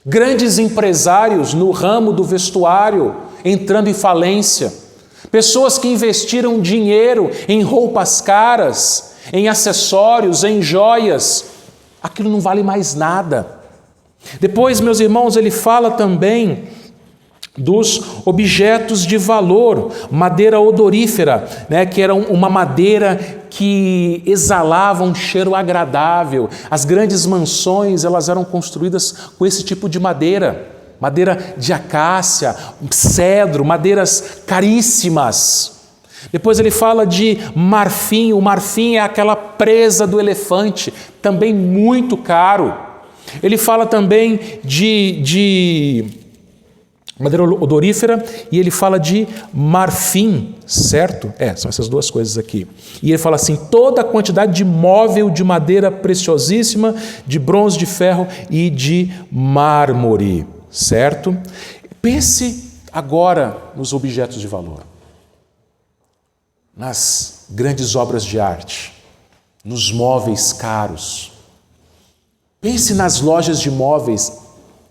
grandes empresários no ramo do vestuário entrando em falência, pessoas que investiram dinheiro em roupas caras, em acessórios, em joias, aquilo não vale mais nada. Depois, meus irmãos, ele fala também dos objetos de valor, madeira odorífera, né, que era uma madeira que exalava um cheiro agradável. As grandes mansões, elas eram construídas com esse tipo de madeira de acácia, cedro, madeiras caríssimas. Depois ele fala de marfim. O marfim é aquela presa do elefante, também muito caro. Ele fala também de Madeira odorífera, e ele fala de marfim, certo? São essas duas coisas aqui. E ele fala assim, toda a quantidade de móvel de madeira preciosíssima, de bronze, de ferro e de mármore, certo? Pense agora nos objetos de valor, nas grandes obras de arte, nos móveis caros. Pense nas lojas de móveis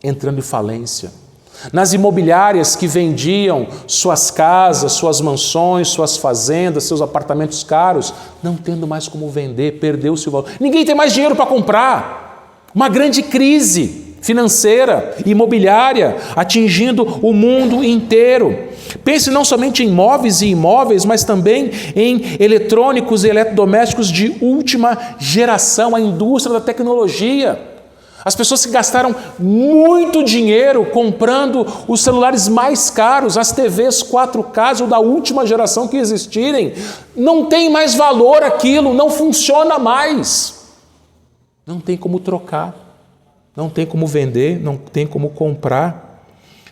entrando em falência, nas imobiliárias que vendiam suas casas, suas mansões, suas fazendas, seus apartamentos caros, não tendo mais como vender, perdeu-se o valor. Ninguém tem mais dinheiro para comprar. Uma grande crise financeira, imobiliária, atingindo o mundo inteiro. Pense não somente em móveis e imóveis, mas também em eletrônicos e eletrodomésticos de última geração, a indústria da tecnologia. As pessoas que gastaram muito dinheiro comprando os celulares mais caros, as TVs 4K ou da última geração que existirem, não tem mais valor aquilo, não funciona mais. Não tem como trocar, não tem como vender, não tem como comprar.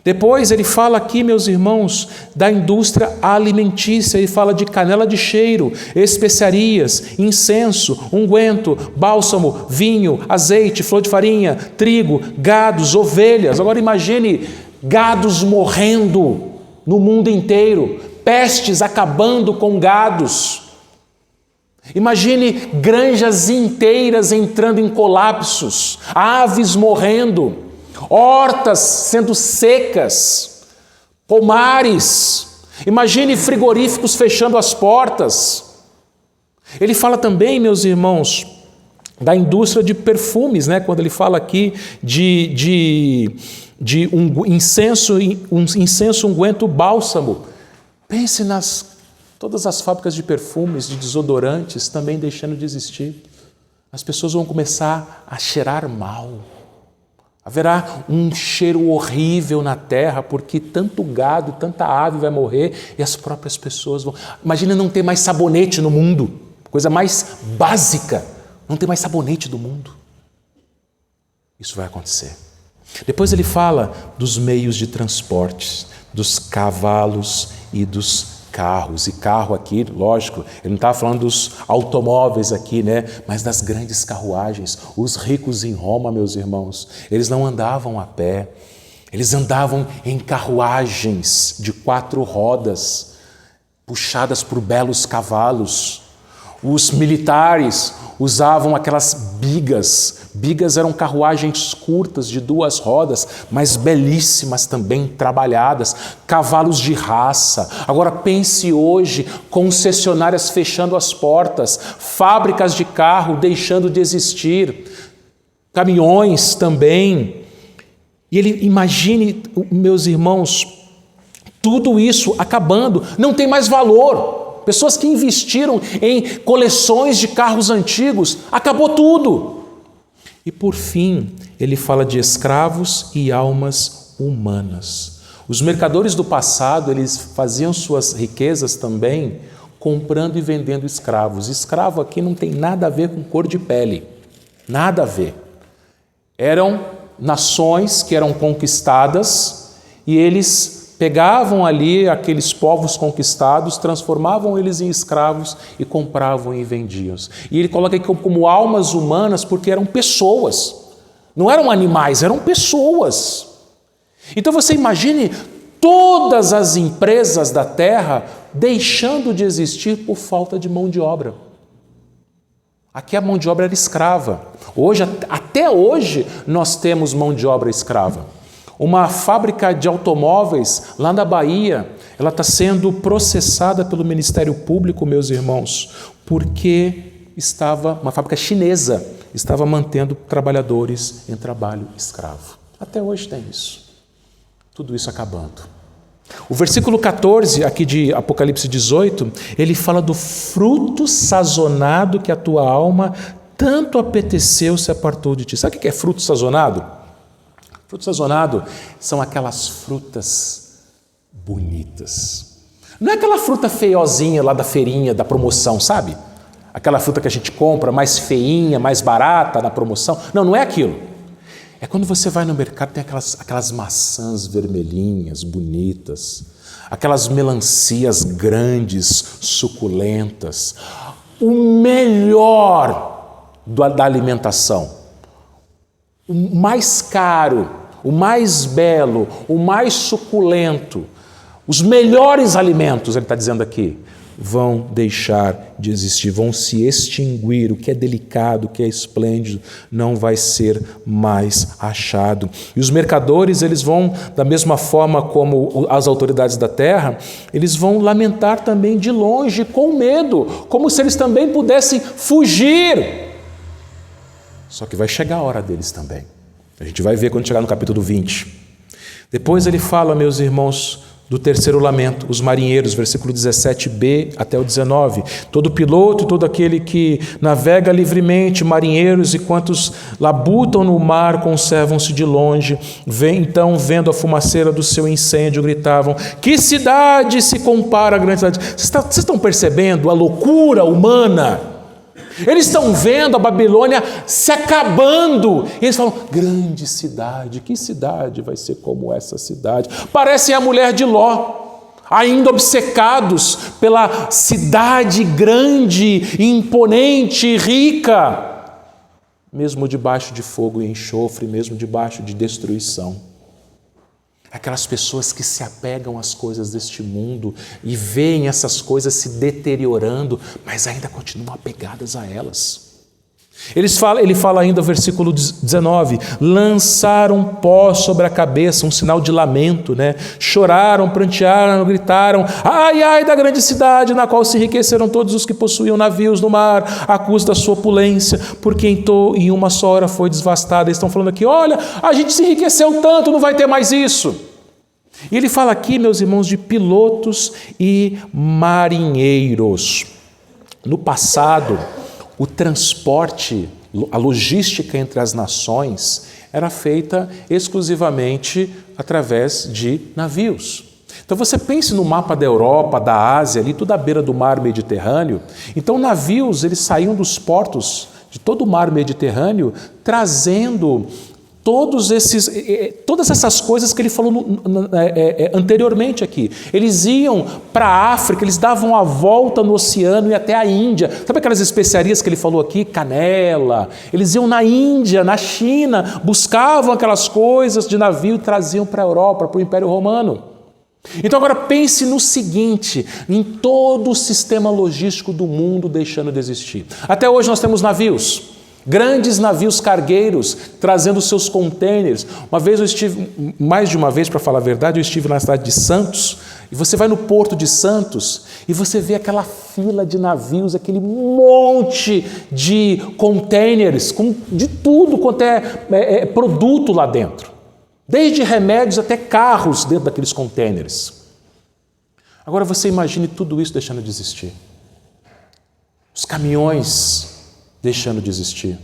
Depois ele fala aqui, meus irmãos, da indústria alimentícia. Ele fala de canela de cheiro, especiarias, incenso, unguento, bálsamo, vinho, azeite, flor de farinha, trigo, gados, ovelhas. Agora imagine gados morrendo no mundo inteiro, pestes acabando com gados. Imagine granjas inteiras entrando em colapsos, aves morrendo, hortas sendo secas, pomares. Imagine frigoríficos fechando as portas. Ele fala também, meus irmãos, da indústria de perfumes, né? Quando ele fala aqui de incenso, unguento, bálsamo. Pense todas as fábricas de perfumes, de desodorantes também deixando de existir. As pessoas vão começar a cheirar mal. Haverá um cheiro horrível na terra, porque tanto gado, tanta ave vai morrer e as próprias pessoas vão... Imagina não ter mais sabonete no mundo, coisa mais básica, não ter mais sabonete do mundo. Isso vai acontecer. Depois ele fala dos meios de transporte, dos cavalos e dos carros. E carro aqui, lógico, ele não está falando dos automóveis aqui, né? Mas das grandes carruagens. Os ricos em Roma, meus irmãos, eles não andavam a pé, eles andavam em carruagens de 4 rodas, puxadas por belos cavalos. Os militares usavam aquelas bigas. Bigas eram carruagens curtas de 2 rodas, mas belíssimas também, trabalhadas. Cavalos de raça. Agora pense hoje, concessionárias fechando as portas, fábricas de carro deixando de existir, caminhões também. E ele, imagine, meus irmãos, tudo isso acabando, não tem mais valor. Pessoas que investiram em coleções de carros antigos, acabou tudo. E por fim, ele fala de escravos e almas humanas. Os mercadores do passado, eles faziam suas riquezas também comprando e vendendo escravos. Escravo aqui não tem nada a ver com cor de pele, nada a ver. Eram nações que eram conquistadas e eles pegavam ali aqueles povos conquistados, transformavam eles em escravos e compravam e vendiam. E ele coloca aqui como almas humanas porque eram pessoas. Não eram animais, eram pessoas. Então você imagine todas as empresas da terra deixando de existir por falta de mão de obra. Aqui a mão de obra era escrava. Hoje, até hoje, nós temos mão de obra escrava. Uma fábrica de automóveis lá na Bahia, ela está sendo processada pelo Ministério Público, meus irmãos, porque uma fábrica chinesa estava mantendo trabalhadores em trabalho escravo. Até hoje tem isso. Tudo isso acabando. O versículo 14, aqui de Apocalipse 18, ele fala do fruto sazonado que a tua alma tanto apeteceu se apartou de ti. Sabe o que é fruto sazonado? Fruto sazonado são aquelas frutas bonitas. Não é aquela fruta feiozinha lá da feirinha, da promoção, sabe? Aquela fruta que a gente compra mais feinha, mais barata na promoção. Não, não é aquilo. É quando você vai no mercado, tem aquelas maçãs vermelhinhas, bonitas, aquelas melancias grandes, suculentas, o melhor da alimentação, o mais caro, o mais belo, o mais suculento, os melhores alimentos, ele está dizendo aqui, vão deixar de existir, vão se extinguir. O que é delicado, o que é esplêndido, não vai ser mais achado. E os mercadores, eles vão, da mesma forma como as autoridades da terra, eles vão lamentar também de longe, com medo, como se eles também pudessem fugir. Só que vai chegar a hora deles também. A gente vai ver quando chegar no capítulo 20. Depois ele fala, meus irmãos, do terceiro lamento, os marinheiros, versículo 17b até o 19. Todo piloto e todo aquele que navega livremente, marinheiros e quantos labutam no mar, conservam-se de longe. Então, vendo a fumaceira do seu incêndio, gritavam: que cidade se compara à grande cidade? Vocês estão percebendo a loucura humana? Eles estão vendo a Babilônia se acabando. E eles falam: grande cidade, que cidade vai ser como essa cidade? Parecem a mulher de Ló, ainda obcecados pela cidade grande, imponente, rica, mesmo debaixo de fogo e enxofre, mesmo debaixo de destruição. Aquelas pessoas que se apegam às coisas deste mundo e veem essas coisas se deteriorando, mas ainda continuam apegadas a elas. Ele fala ainda no versículo 19: lançaram pó sobre a cabeça, um sinal de lamento, né? Choraram, prantearam, gritaram: ai, ai da grande cidade, na qual se enriqueceram todos os que possuíam navios no mar, à custa da sua opulência, porque em uma só hora foi devastada. Eles estão falando aqui: olha, a gente se enriqueceu tanto, não vai ter mais isso. E ele fala aqui, meus irmãos, de pilotos e marinheiros. No passado, o transporte, a logística entre as nações era feita exclusivamente através de navios. Então você pense no mapa da Europa, da Ásia, ali tudo à beira do mar Mediterrâneo. Então navios, eles saíam dos portos de todo o mar Mediterrâneo, trazendo todas essas coisas que ele falou anteriormente aqui. Eles iam para a África, eles davam a volta no oceano e até a Índia. Sabe aquelas especiarias que ele falou aqui? Canela. Eles iam na Índia, na China, buscavam aquelas coisas de navio e traziam para a Europa, para o Império Romano. Então agora pense no seguinte, em todo o sistema logístico do mundo deixando de existir. Até hoje nós temos navios. Grandes navios cargueiros trazendo seus contêineres. Mais de uma vez, para falar a verdade, eu estive na cidade de Santos, e você vai no porto de Santos e você vê aquela fila de navios, aquele monte de contêineres, de tudo quanto é produto lá dentro. Desde remédios até carros dentro daqueles contêineres. Agora você imagine tudo isso deixando de existir. Os caminhões deixando de existir.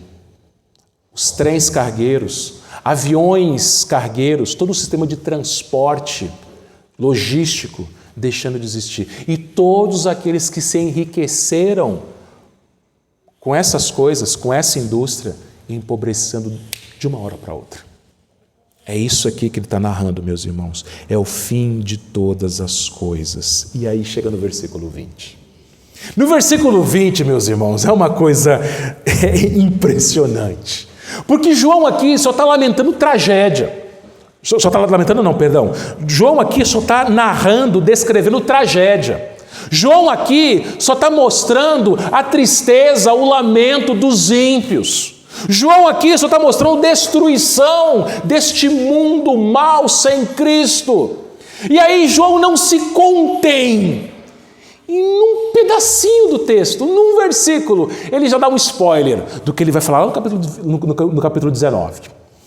Os trens cargueiros, aviões cargueiros, todo o sistema de transporte logístico deixando de existir. E todos aqueles que se enriqueceram com essas coisas, com essa indústria, empobrecendo de uma hora para outra. É isso aqui que ele está narrando, meus irmãos. É o fim de todas as coisas. E aí chega no versículo 20. No versículo 20, meus irmãos, é uma coisa impressionante. Porque João aqui só está lamentando tragédia. João aqui só está narrando, descrevendo tragédia. João aqui só está mostrando a tristeza, o lamento dos ímpios. João aqui só está mostrando destruição deste mundo mau sem Cristo. E aí João não se contém. Em um pedacinho do texto, num versículo, ele já dá um spoiler do que ele vai falar no capítulo 19.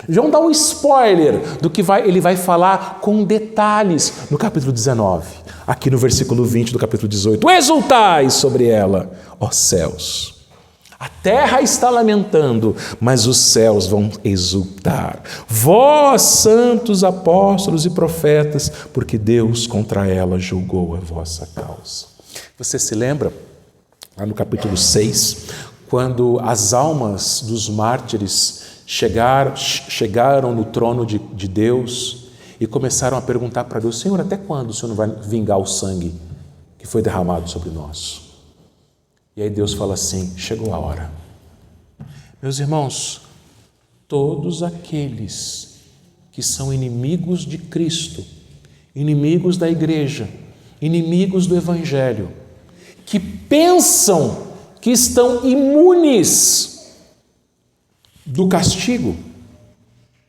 João dá um spoiler do que ele vai falar com detalhes no capítulo 19. Aqui no versículo 20 do capítulo 18. Exultai sobre ela, ó céus. A terra está lamentando, mas os céus vão exultar. Vós, santos apóstolos e profetas, porque Deus contra ela julgou a vossa causa. Você se lembra, lá no capítulo 6, quando as almas dos mártires chegaram no trono de Deus e começaram a perguntar para Deus: Senhor, até quando o Senhor não vai vingar o sangue que foi derramado sobre nós? E aí Deus fala assim: chegou a hora. Meus irmãos, todos aqueles que são inimigos de Cristo, inimigos da igreja, inimigos do Evangelho, que pensam que estão imunes do castigo,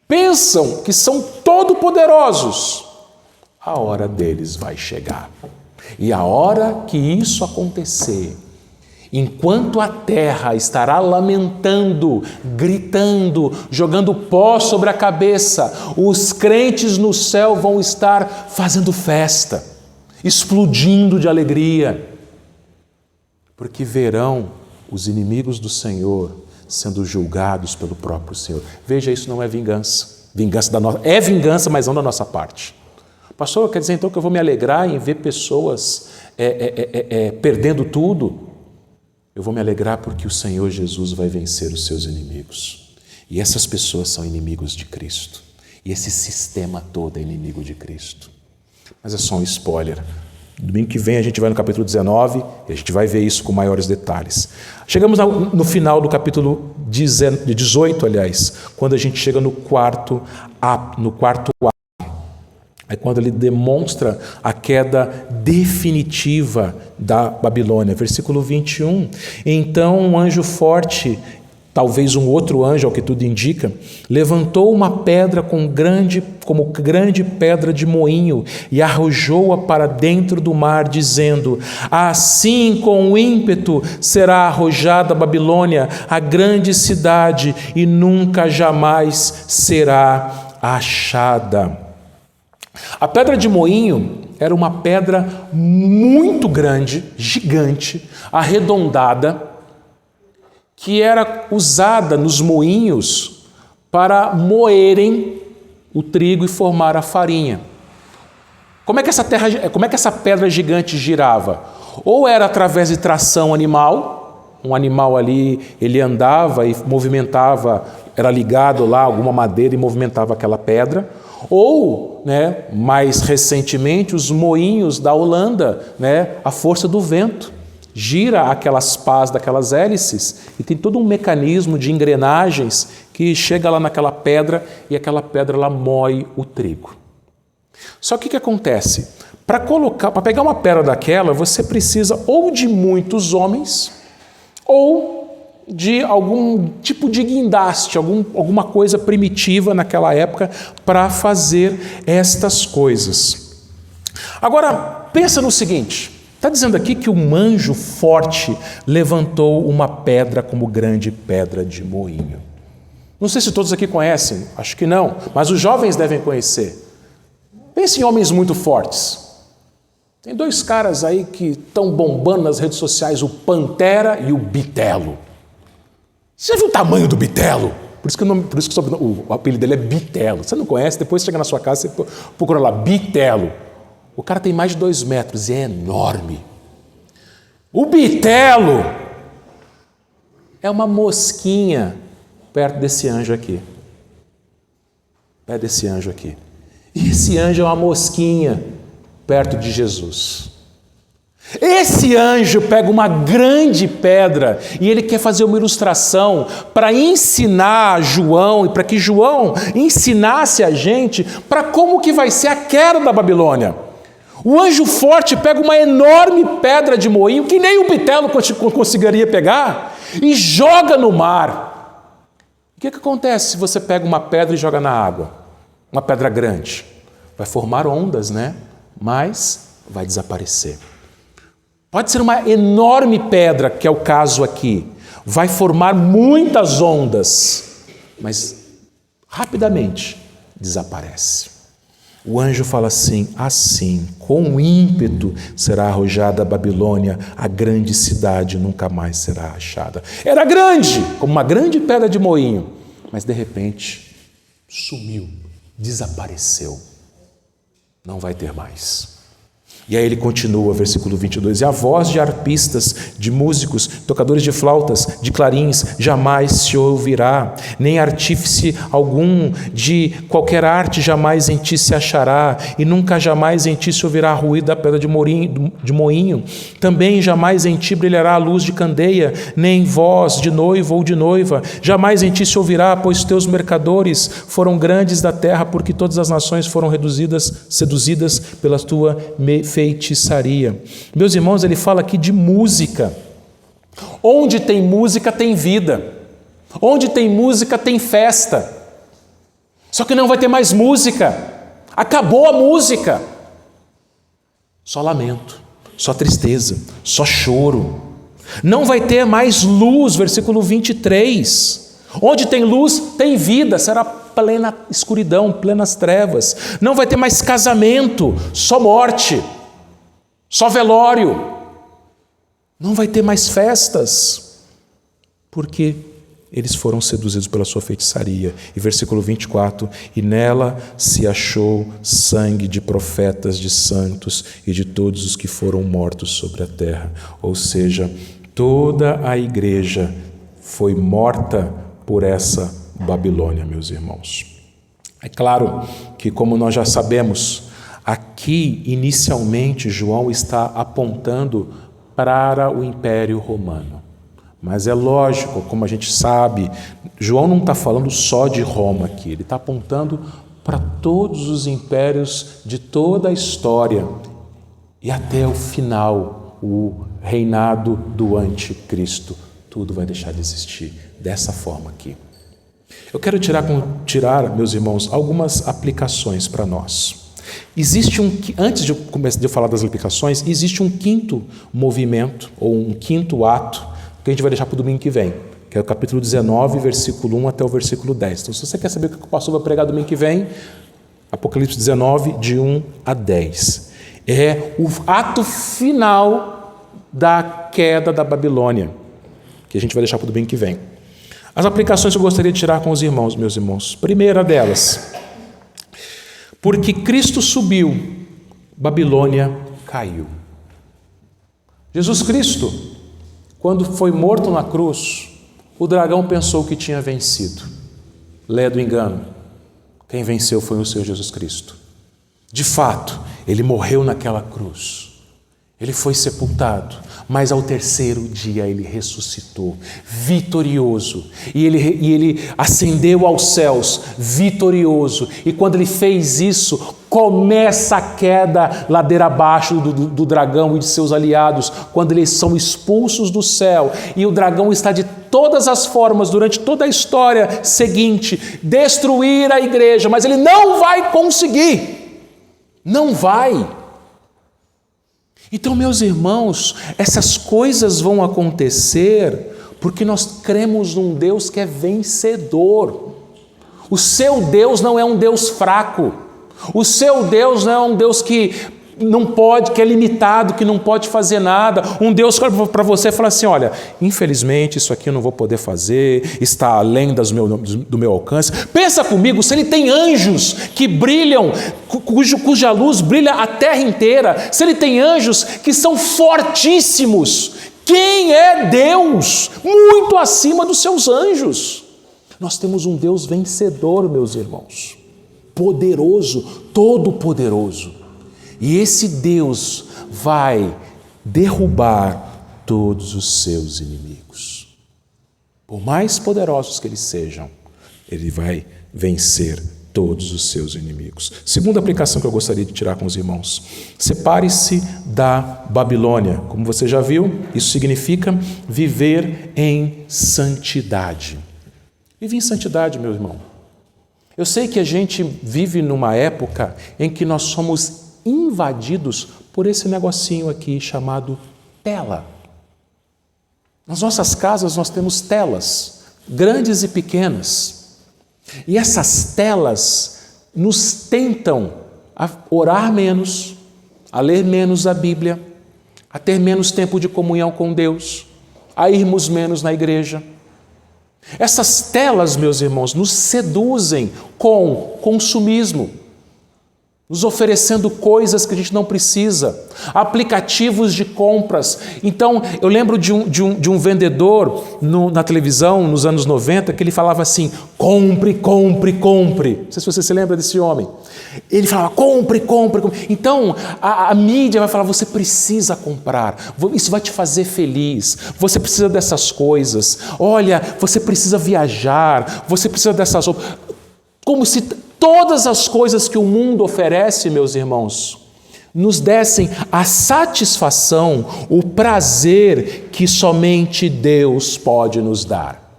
pensam que são todo-poderosos, a hora deles vai chegar. E a hora que isso acontecer, enquanto a terra estará lamentando, gritando, jogando pó sobre a cabeça, os crentes no céu vão estar fazendo festa, explodindo de alegria, porque verão os inimigos do Senhor sendo julgados pelo próprio Senhor. Veja, isso não é vingança. É vingança, mas não da nossa parte. Pastor, quer dizer então que eu vou me alegrar em ver pessoas perdendo tudo? Eu vou me alegrar porque o Senhor Jesus vai vencer os seus inimigos. E essas pessoas são inimigos de Cristo. E esse sistema todo é inimigo de Cristo. Mas é só um spoiler. Domingo que vem a gente vai no capítulo 19 e a gente vai ver isso com maiores detalhes. Chegamos no final do capítulo 18, quando a gente chega no quarto ato. É quando ele demonstra a queda definitiva da Babilônia. Versículo 21. Então um anjo forte, talvez um outro anjo, ao que tudo indica, levantou uma pedra como grande pedra de moinho e arrojou-a para dentro do mar, dizendo: assim com ímpeto será arrojada a Babilônia, a grande cidade, e nunca jamais será achada. A pedra de moinho era uma pedra muito grande, gigante, arredondada, que era usada nos moinhos para moerem o trigo e formar a farinha. Como é que essa pedra gigante girava? Ou era através de tração animal, um animal ali, ele andava e movimentava, era ligado lá a alguma madeira e movimentava aquela pedra, ou, mais recentemente, os moinhos da Holanda, a força do vento. Gira aquelas pás daquelas hélices e tem todo um mecanismo de engrenagens que chega lá naquela pedra e aquela pedra ela moe o trigo. Só que o que acontece? Para pegar uma pedra daquela, você precisa ou de muitos homens ou de algum tipo de guindaste, alguma coisa primitiva naquela época para fazer estas coisas. Agora, pensa no seguinte, está dizendo aqui que um anjo forte levantou uma pedra como grande pedra de moinho. Não sei se todos aqui conhecem, acho que não, mas os jovens devem conhecer. Pense em homens muito fortes. Tem dois caras aí que estão bombando nas redes sociais, o Pantera e o Bitelo. Você já viu o tamanho do Bitelo? Por isso que o apelido dele é Bitelo. Você não conhece? Depois chega na sua casa e você procura lá, Bitelo. O cara tem mais de 2 metros e é enorme. O Bitelo é uma mosquinha perto desse anjo aqui. Perto desse anjo aqui. E esse anjo é uma mosquinha perto de Jesus. Esse anjo pega uma grande pedra e ele quer fazer uma ilustração para ensinar João e para que João ensinasse a gente para como que vai ser a queda da Babilônia. O anjo forte pega uma enorme pedra de moinho que nem o Bitelo conseguiria pegar e joga no mar. O que acontece se você pega uma pedra e joga na água? Uma pedra grande. Vai formar ondas, mas vai desaparecer. Pode ser uma enorme pedra, que é o caso aqui. Vai formar muitas ondas, mas rapidamente desaparece. O anjo fala assim, com ímpeto será arrojada a Babilônia, a grande cidade nunca mais será achada. Era grande, como uma grande pedra de moinho, mas de repente sumiu, desapareceu. Não vai ter mais. E aí ele continua, versículo 22, e a voz de arpistas, de músicos, tocadores de flautas, de clarins, jamais se ouvirá, nem artífice algum de qualquer arte jamais em ti se achará, e nunca jamais em ti se ouvirá ruído da pedra de moinho, também jamais em ti brilhará a luz de candeia, nem voz de noivo ou de noiva, jamais em ti se ouvirá, pois teus mercadores foram grandes da terra, porque todas as nações foram seduzidas pela tua feitiçaria. Meus irmãos, ele fala aqui de música. Onde tem música tem vida. Onde tem música tem festa. Só que não vai ter mais música. Acabou a música. Só lamento, só tristeza, só choro. Não vai ter mais luz, versículo 23. Onde tem luz tem vida, será plena escuridão, plenas trevas. Não vai ter mais casamento, só morte. Só velório. Não vai ter mais festas, porque eles foram seduzidos pela sua feitiçaria. E versículo 24, e nela se achou sangue de profetas, de santos e de todos os que foram mortos sobre a terra. Ou seja, toda a igreja foi morta por essa Babilônia, meus irmãos. É claro que, como nós já sabemos, aqui, inicialmente, João está apontando para o Império Romano. Mas é lógico, como a gente sabe, João não está falando só de Roma aqui, ele está apontando para todos os impérios de toda a história e até o final, o reinado do anticristo. Tudo vai deixar de existir dessa forma aqui. Eu quero tirar, meus irmãos, algumas aplicações para nós. Antes de eu falar das aplicações, existe um quinto movimento, ou um quinto ato, que a gente vai deixar para o domingo que vem, que é o capítulo 19, versículo 1 até o versículo 10. Então, se você quer saber o que o pastor vai pregar domingo que vem, Apocalipse 19, de 1 a 10. É o ato final da queda da Babilônia, que a gente vai deixar para o domingo que vem. As aplicações que eu gostaria de tirar com os irmãos, meus irmãos. Primeira delas, porque Cristo subiu, Babilônia caiu. Jesus Cristo, quando foi morto na cruz, o dragão pensou que tinha vencido. Lé do engano. Quem venceu foi o Senhor Jesus Cristo. De fato, ele morreu naquela cruz. Ele foi sepultado, mas ao terceiro dia ele ressuscitou, vitorioso. E ele ascendeu aos céus, vitorioso. E quando ele fez isso, começa a queda ladeira abaixo do dragão e de seus aliados, quando eles são expulsos do céu. E o dragão está de todas as formas, durante toda a história seguinte, destruir a igreja, mas ele não vai conseguir. Não vai. Então, meus irmãos, essas coisas vão acontecer porque nós cremos num Deus que é vencedor. O seu Deus não é um Deus fraco. O seu Deus não é um Deus que não pode, que é limitado, que não pode fazer nada. Um Deus para você falar assim, olha, infelizmente isso aqui eu não vou poder fazer, está além do meu alcance. Pensa comigo, se ele tem anjos que brilham, cuja luz brilha a terra inteira, se ele tem anjos que são fortíssimos, quem é Deus? Muito acima dos seus anjos. Nós temos um Deus vencedor, meus irmãos, poderoso, todo-poderoso. E esse Deus vai derrubar todos os seus inimigos. Por mais poderosos que eles sejam, ele vai vencer todos os seus inimigos. Segunda aplicação que eu gostaria de tirar com os irmãos. Separe-se da Babilônia. Como você já viu, isso significa viver em santidade. Vive em santidade, meu irmão. Eu sei que a gente vive numa época em que nós somos invadidos por esse negocinho aqui chamado tela. Nas nossas casas nós temos telas, grandes e pequenas. E essas telas nos tentam a orar menos, a ler menos a Bíblia, a ter menos tempo de comunhão com Deus, a irmos menos na igreja. Essas telas, meus irmãos, nos seduzem com consumismo. nos oferecendo coisas que a gente não precisa, aplicativos de compras. Então, eu lembro de um vendedor na televisão, nos anos 90, que ele falava assim, compre, compre, compre. Não sei se você se lembra desse homem. Ele falava, compre, compre, compre. Então, a mídia vai falar, você precisa comprar, isso vai te fazer feliz, você precisa dessas coisas, olha, você precisa viajar, você precisa dessas roupas. Como se todas as coisas que o mundo oferece, meus irmãos, nos dessem a satisfação, o prazer que somente Deus pode nos dar.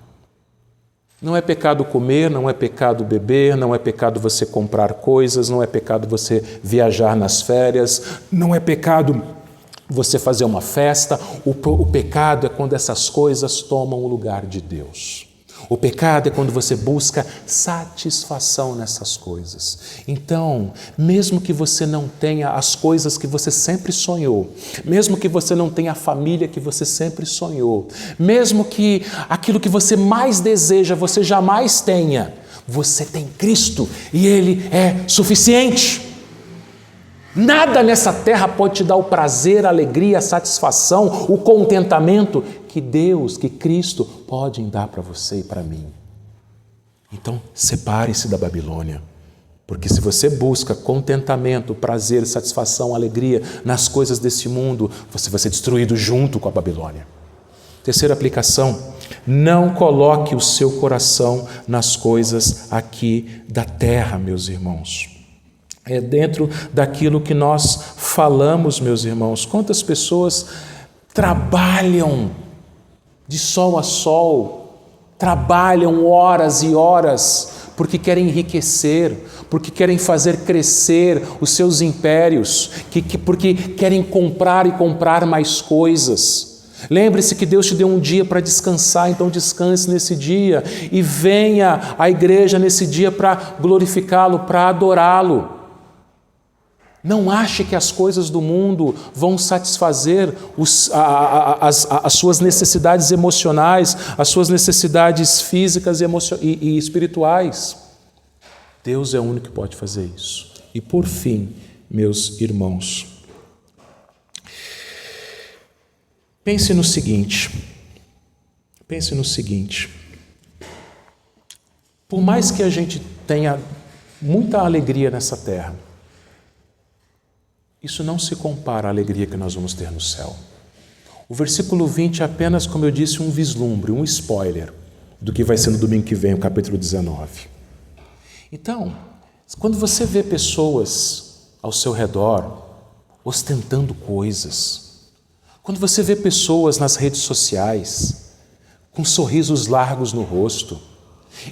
Não é pecado comer, não é pecado beber, não é pecado você comprar coisas, não é pecado você viajar nas férias, não é pecado você fazer uma festa. O pecado é quando essas coisas tomam o lugar de Deus. O pecado é quando você busca satisfação nessas coisas. Então, mesmo que você não tenha as coisas que você sempre sonhou, mesmo que você não tenha a família que você sempre sonhou, mesmo que aquilo que você mais deseja você jamais tenha, você tem Cristo e Ele é suficiente. Nada nessa terra pode te dar o prazer, a alegria, a satisfação, o contentamento que Deus, que Cristo podem dar para você e para mim. Então, separe-se da Babilônia, porque se você busca contentamento, prazer, satisfação, alegria nas coisas desse mundo, você vai ser destruído junto com a Babilônia. Terceira aplicação, não coloque o seu coração nas coisas aqui da terra, meus irmãos. É dentro daquilo que nós falamos, meus irmãos. Quantas pessoas trabalham de sol a sol, trabalham horas e horas, porque querem enriquecer, porque querem fazer crescer os seus impérios, porque querem comprar e comprar mais coisas. Lembre-se que Deus te deu um dia para descansar, então descanse nesse dia e venha à igreja nesse dia para glorificá-lo, para adorá-lo. Não ache que as coisas do mundo vão satisfazer as suas necessidades emocionais, as suas necessidades físicas e espirituais. Deus é o único que pode fazer isso. E por fim, meus irmãos, pense no seguinte, por mais que a gente tenha muita alegria nessa terra, isso não se compara à alegria que nós vamos ter no céu. O versículo 20 é apenas, como eu disse, um vislumbre, um spoiler do que vai ser no domingo que vem, o capítulo 19. Então, quando você vê pessoas ao seu redor ostentando coisas, quando você vê pessoas nas redes sociais com sorrisos largos no rosto,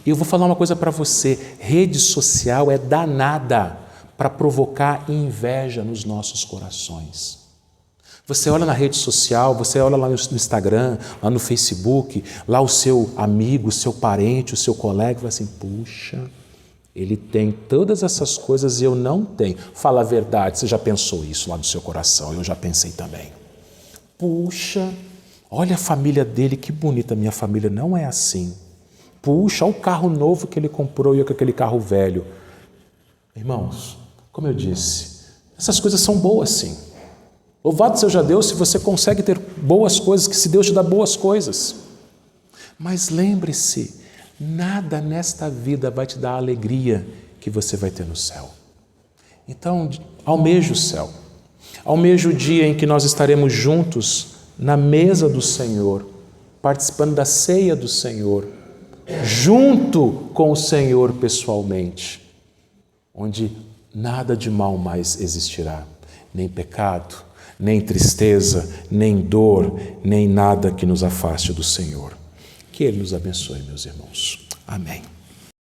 e eu vou falar uma coisa para você, rede social é danada para provocar inveja nos nossos corações. Você olha na rede social, você olha lá no Instagram, lá no Facebook, lá o seu amigo, o seu parente, o seu colega, e fala assim, puxa, ele tem todas essas coisas e eu não tenho. Fala a verdade, você já pensou isso lá no seu coração, eu já pensei também. Puxa, olha a família dele, que bonita, minha família não é assim. Puxa, olha o carro novo que ele comprou e eu com aquele carro velho. Irmãos, como eu disse, essas coisas são boas sim. Louvado seja Deus se você consegue ter boas coisas, que se Deus te dá boas coisas. Mas lembre-se, nada nesta vida vai te dar a alegria que você vai ter no céu. Então, almeje o céu. Almeje o dia em que nós estaremos juntos na mesa do Senhor, participando da ceia do Senhor, junto com o Senhor pessoalmente, onde nada de mal mais existirá, nem pecado, nem tristeza, nem dor, nem nada que nos afaste do Senhor. Que Ele nos abençoe, meus irmãos. Amém.